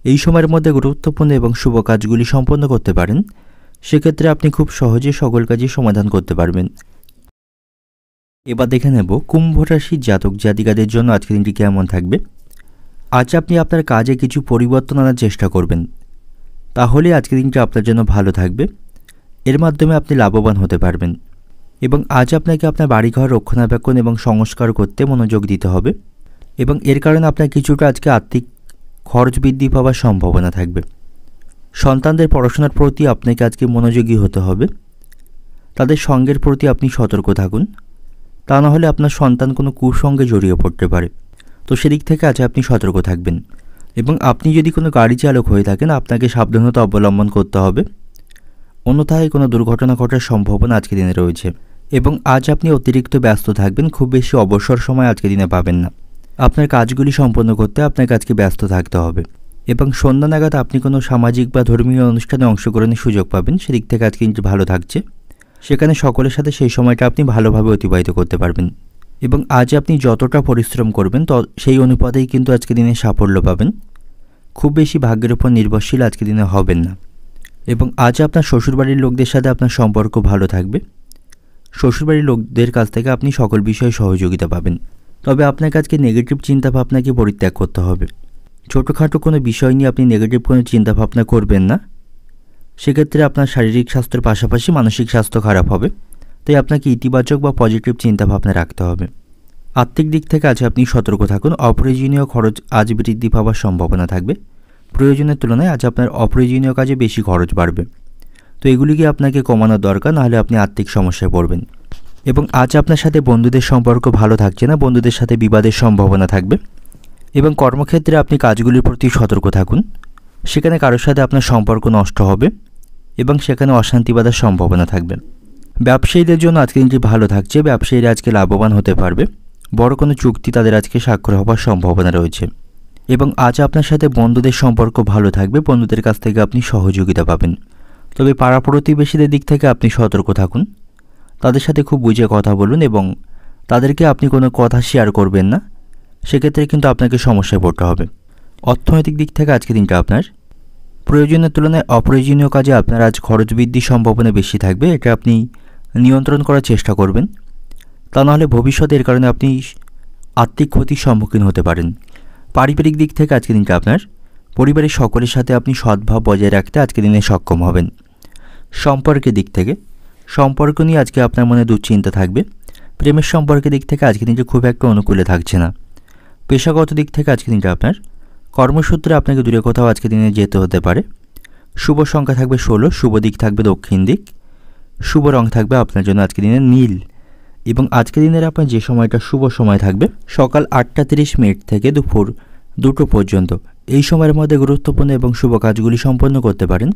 এই সময়ের মধ্যে গুরুত্বপূর্ণ এবং শুভ কাজগুলি সম্পন্ন করতে পারেন। সেক্ষেত্রে আপনি খুব সহজে সকল কাজই সমাধান করতে পারবেন। এবার দেখে নেব কুম্ভ রাশির জাতক জাতিকাদের জন্য আজকের দিনটি কেমন থাকবে। আজ আপনি আপনার কাজে কিছু পরিবর্তন আনার চেষ্টা করবেন, তাহলে আজকের দিনটি আপনার জন্য ভালো থাকবে। এর মাধ্যমে আপনি লাভবান হতে পারবেন। এবং আজ আপনাকে আপনার বাড়িঘর রক্ষণাবেক্ষণ এবং সংস্কার করতে মনোযোগ দিতে হবে। এবং এর কারণে আপনার কিছুটা আজকে আর্থিক খরচ বৃদ্ধি পাওয়ার সম্ভাবনা থাকবে। সন্তানদের পড়াশোনার প্রতি আপনাকে আজকে মনোযোগী হতে হবে। তাদের সঙ্গের প্রতি আপনি সতর্ক থাকুন, তা না হলে আপনার সন্তান কোনো কুসঙ্গে জড়িয়ে পড়তে পারে। তো সেদিক থেকে আজ আপনি সতর্ক থাকবেন। এবং আপনি যদি কোনো গাড়ি চালক হয়ে থাকেন, আপনাকে সাবধানতা অবলম্বন করতে হবে, অন্যথায় কোনো দুর্ঘটনা ঘটার সম্ভাবনা আজকের দিনে রয়েছে। এবং আজ আপনি অতিরিক্ত ব্যস্ত থাকবেন, খুব বেশি অবসর সময় আজকের দিনে পাবেন না। আপনার কাজগুলি সম্পন্ন করতে আপনাকে আজকে ব্যস্ত থাকতে হবে। এবং সন্ধ্যা নাগাদ আপনি কোনো সামাজিক বা ধর্মীয় অনুষ্ঠানে অংশগ্রহণের সুযোগ পাবেন। সেদিক থেকে আজকে দিনটি ভালো থাকছে। সেখানে সকলের সাথে সেই সময়টা আপনি ভালোভাবে অতিবাহিত করতে পারবেন এবং আজ আপনি যতটা পরিশ্রম করবেন সেই অনুপাতেই কিন্তু আজকে দিনে সাফল্য পাবেন। খুব বেশি ভাগ্যের উপর নির্ভরশীল আজকে দিনে হবেন না এবং আজ আপনার শ্বশুরবাড়ির লোকদের সাথে আপনার সম্পর্ক ভালো থাকবে। শ্বশুরবাড়ির লোকদের কাছ থেকে আপনি সকল বিষয়ে সহযোগিতা পাবেন। তবে আপনাকে আজকে নেগেটিভ চিন্তাভাবনাকে পরিত্যাগ করতে হবে। ছোটোখাটো কোনো বিষয় নিয়ে আপনি নেগেটিভ কোনো চিন্তাভাবনা করবেন না। সেক্ষেত্রে আপনার শারীরিক স্বাস্থ্যের পাশাপাশি মানসিক স্বাস্থ্য খারাপ হবে। তাই আপনাকে ইতিবাচক বা পজিটিভ চিন্তাভাবনা রাখতে হবে। আর্থিক দিক থেকে আজ আপনি সতর্ক থাকুন। অপ্রয়োজনীয় খরচ আজ বৃদ্ধি পাওয়ার সম্ভাবনা থাকবে। প্রয়োজনের তুলনায় আজ আপনার অপ্রয়োজনীয় কাজে বেশি খরচ বাড়বে। তো এগুলিকে আপনাকে কমানোর দরকার, নাহলে আপনি আর্থিক সমস্যায় পড়বেন। এবং আজ আপনার সাথে বন্ধুদের সম্পর্ক ভালো থাকছে না, বন্ধুদের সাথে বিবাদের সম্ভাবনা থাকবে। এবং কর্মক্ষেত্রে আপনি কাজগুলির প্রতি সতর্ক থাকুন। সেখানে কারোর সাথে আপনার সম্পর্ক নষ্ট হবে এবং সেখানে অশান্তি বাঁধার সম্ভাবনা থাকবে। ব্যবসায়ীদের জন্য আজকে দিনটি ভালো থাকছে। ব্যবসায়ীরা আজকে লাভবান হতে পারবে। বড় কোনো চুক্তি তাদের আজকে স্বাক্ষর হওয়ার সম্ভাবনা রয়েছে। এবং আজ আপনার সাথে বন্ধুদের সম্পর্ক ভালো থাকবে। বন্ধুদের কাছ থেকে আপনি সহযোগিতা পাবেন। তবে পাড়া প্রতিবেশীদের দিক থেকে আপনি সতর্ক থাকুন। তাদের সাথে খুব বুঝে কথা বলুন এবং তাদেরকে আপনি কোনো কথা শেয়ার করবেন না। সেক্ষেত্রে কিন্তু আপনাকে সমস্যায় পড়তে হবে। অর্থনৈতিক দিক থেকে আজকে দিনটা আপনার প্রয়োজনের তুলনায় অপ্রয়োজনীয় কাজে আপনার আজ খরচ বৃদ্ধির সম্ভাবনা বেশি থাকবে। এটা আপনি নিয়ন্ত্রণ করার চেষ্টা করবেন। তা নাহলে ভবিষ্যতে এর কারণে আপনি আর্থিক ক্ষতির সম্মুখীন হতে পারেন। পারিবারিক দিক থেকে আজকে দিনটা আপনার পরিবারের সকলের সাথে আপনি সদ্ভাব বজায় রাখতে আজকে দিনে সক্ষম হবেন। সম্পর্কের দিক থেকে সম্পর্ক নিয়ে আজকে আপনার মনে দুশ্চিন্তা থাকবে। প্রেমের সম্পর্কের দিক থেকে আজকে দিনটা খুব একটা অনুকূলে থাকছে না। পেশাগত দিক থেকে আজকে দিনটা আপনার কর্মসূত্রে আপনাকে দূরে কোথাও আজকে দিনে যেতে হতে পারে। শুভ সংখ্যা থাকবে 16, শুভ দিক থাকবে দক্ষিণ দিক, শুভ রং থাকবে আপনার জন্য আজকে দিনে নীল। এবং আজকে দিনের আপনার যে সময়টা শুভ সময় থাকবে সকাল 8টা 30 মিনিট থেকে দুপুর 2টো পর্যন্ত। এই সময়ের মধ্যে গুরুত্বপূর্ণ এবং শুভ কাজগুলি সম্পন্ন করতে পারেন।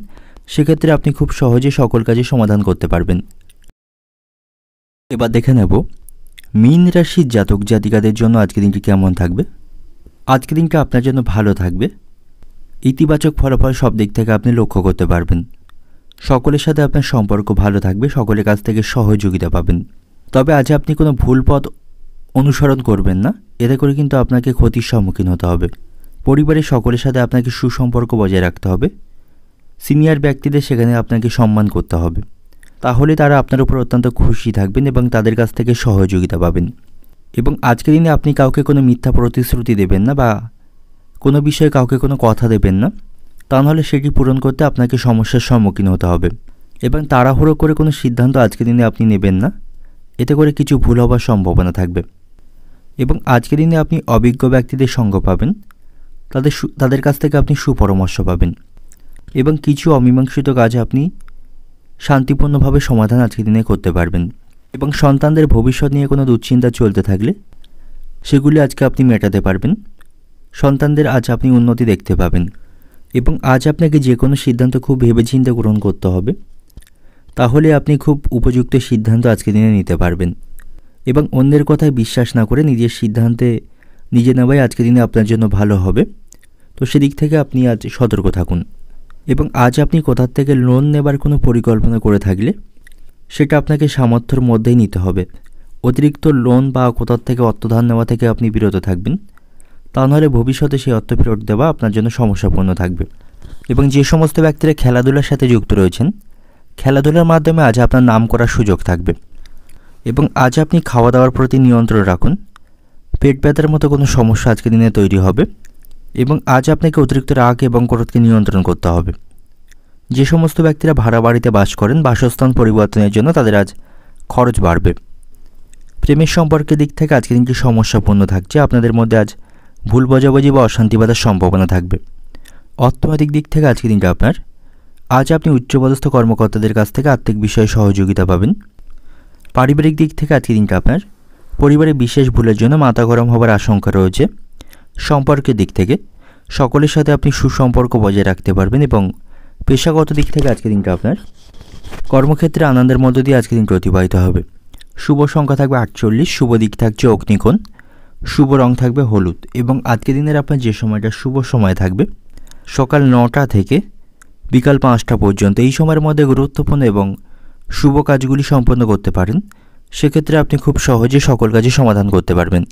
সেক্ষেত্রে আপনি খুব সহজে সকল কাজে সমাধান করতে পারবেন। এবার দেখে নেব মীন রাশির জাতক জাতিকাদের জন্য আজকে দিনটি কেমন থাকবে। আজকে দিনটা আপনার জন্য ভালো থাকবে। ইতিবাচক ফলাফল সব দিক থেকে আপনি লক্ষ্য করতে পারবেন। সকলের সাথে আপনার সম্পর্ক ভালো থাকবে। সকলের কাছ থেকে সহযোগিতা পাবেন। তবে আজ আপনি কোনো ভুল পথ অনুসরণ করবেন না। এতে করে কিন্তু আপনাকে ক্ষতির সম্মুখীন হতে হবে। পরিবারের সকলের সাথে আপনাকে সুসম্পর্ক বজায় রাখতে হবে। সিনিয়র ব্যক্তিদের সেখানে আপনাকে সম্মান করতে হবে। তাহলে তারা আপনার উপর অত্যন্ত খুশি থাকবেন এবং তাদের কাছ থেকে সহযোগিতা পাবেন। এবং আজকের দিনে আপনি কাউকে কোনো মিথ্যা প্রতিশ্রুতি দেবেন না বা কোনো বিষয়ে কাউকে কোনো কথা দেবেন না। তা নাহলে সেটি পূরণ করতে আপনাকে সমস্যার সম্মুখীন হতে হবে। এবং তাড়াহুড়ো করে কোনো সিদ্ধান্ত আজকের দিনে আপনি নেবেন না। এতে করে কিছু ভুল হওয়ার সম্ভাবনা থাকবে। এবং আজকের দিনে আপনি অভিজ্ঞ ব্যক্তিদের সঙ্গ পাবেন। তাদের কাছ থেকে আপনি সুপরামর্শ পাবেন। এবং কিছু অমীমাংসিত কাজ আপনি শান্তিপূর্ণভাবে সমাধান আজকের দিনে করতে পারবেন। এবং সন্তানদের ভবিষ্যৎ নিয়ে কোনো দুশ্চিন্তা চলতে থাকলে সেগুলি আজকে আপনি মেটাতে পারবেন। সন্তানদের আজ আপনি উন্নতি দেখতে পাবেন। এবং আজ আপনাকে যে কোনো সিদ্ধান্ত খুব ভেবেচিন্তে গ্রহণ করতে হবে। তাহলে আপনি খুব উপযুক্ত সিদ্ধান্ত আজকে দিনে নিতে পারবেন। এবং অন্যের কথায় বিশ্বাস না করে নিজের সিদ্ধান্তে নিজে নেওয়াই আজকে দিনে আপনার জন্য ভালো হবে। তো সেদিক থেকে আপনি আজ সতর্ক থাকুন। এবং আজ আপনি কোথার থেকে লোন নেবার কোনো পরিকল্পনা করে থাকলে সেটা আপনাকে সামর্থ্যের মধ্যেই নিতে হবে। অতিরিক্ত লোন বা কোথার থেকে অর্থধার নেওয়া থেকে আপনি বিরত থাকবেন। তা নাহলে ভবিষ্যতে সেই অর্থ ফেরত দেওয়া আপনার জন্য সমস্যাপূর্ণ থাকবে। এবং যে সমস্ত ব্যক্তিরা খেলাধুলার সাথে যুক্ত রয়েছেন, খেলাধুলার মাধ্যমে আজ আপনার নাম করার সুযোগ থাকবে। এবং আজ আপনি খাওয়া দাওয়ার প্রতি নিয়ন্ত্রণ রাখুন। পেট ব্যথার মতো কোনো সমস্যা আজকে দিনে তৈরি হবে। এবং আজ আপনাকে অতিরিক্ত রাগ এবং ক্রোধকে নিয়ন্ত্রণ করতে হবে। যে সমস্ত ব্যক্তিরা ভাড়া বাড়িতে বাস করেন, বাসস্থান পরিবর্তনের জন্য তাদের আজ খরচ বাড়বে। প্রেমের সম্পর্কের দিক থেকে আজকে দিনটি সমস্যাপূর্ণ থাকছে। আপনাদের মধ্যে আজ ভুল বোঝাবুঝি বা অশান্তি বাঁধার সম্ভাবনা থাকবে। অর্থনৈতিক দিক থেকে আজকে দিনটা আপনার আজ আপনি উচ্চপদস্থ কর্মকর্তাদের কাছ থেকে আর্থিক বিষয়ে সহযোগিতা পাবেন। পারিবারিক দিক থেকে আজকে দিনটা আপনার পরিবারে বিশেষ ভুলের জন্য মাথা গরম হবার আশঙ্কা রয়েছে। সম্পর্কের দিক থেকে সকলের সাথে আপনি সুসম্পর্ক বজায় রাখতে পারবেন। এবং পেশাগত দিক থেকে আজকে দিনটা আপনার কর্মক্ষেত্রে আনন্দের মধ্য দিয়ে আজকে দিনটি অতিবাহিত হবে। শুভ সংখ্যা থাকবে 48, শুভ দিক থাকছে অগ্নিকোণ, শুভ রং থাকবে হলুদ। এবং আজকে দিনের আপনার যে সময়টা শুভ সময় থাকবে সকাল 9টা থেকে বিকাল 5টা পর্যন্ত। এই সময়ের মধ্যে গুরুত্বপূর্ণ এবং শুভ কাজগুলি সম্পন্ন করতে পারেন। সেক্ষেত্রে আপনি খুব সহজে সকল কাজই সমাধান করতে পারবেন।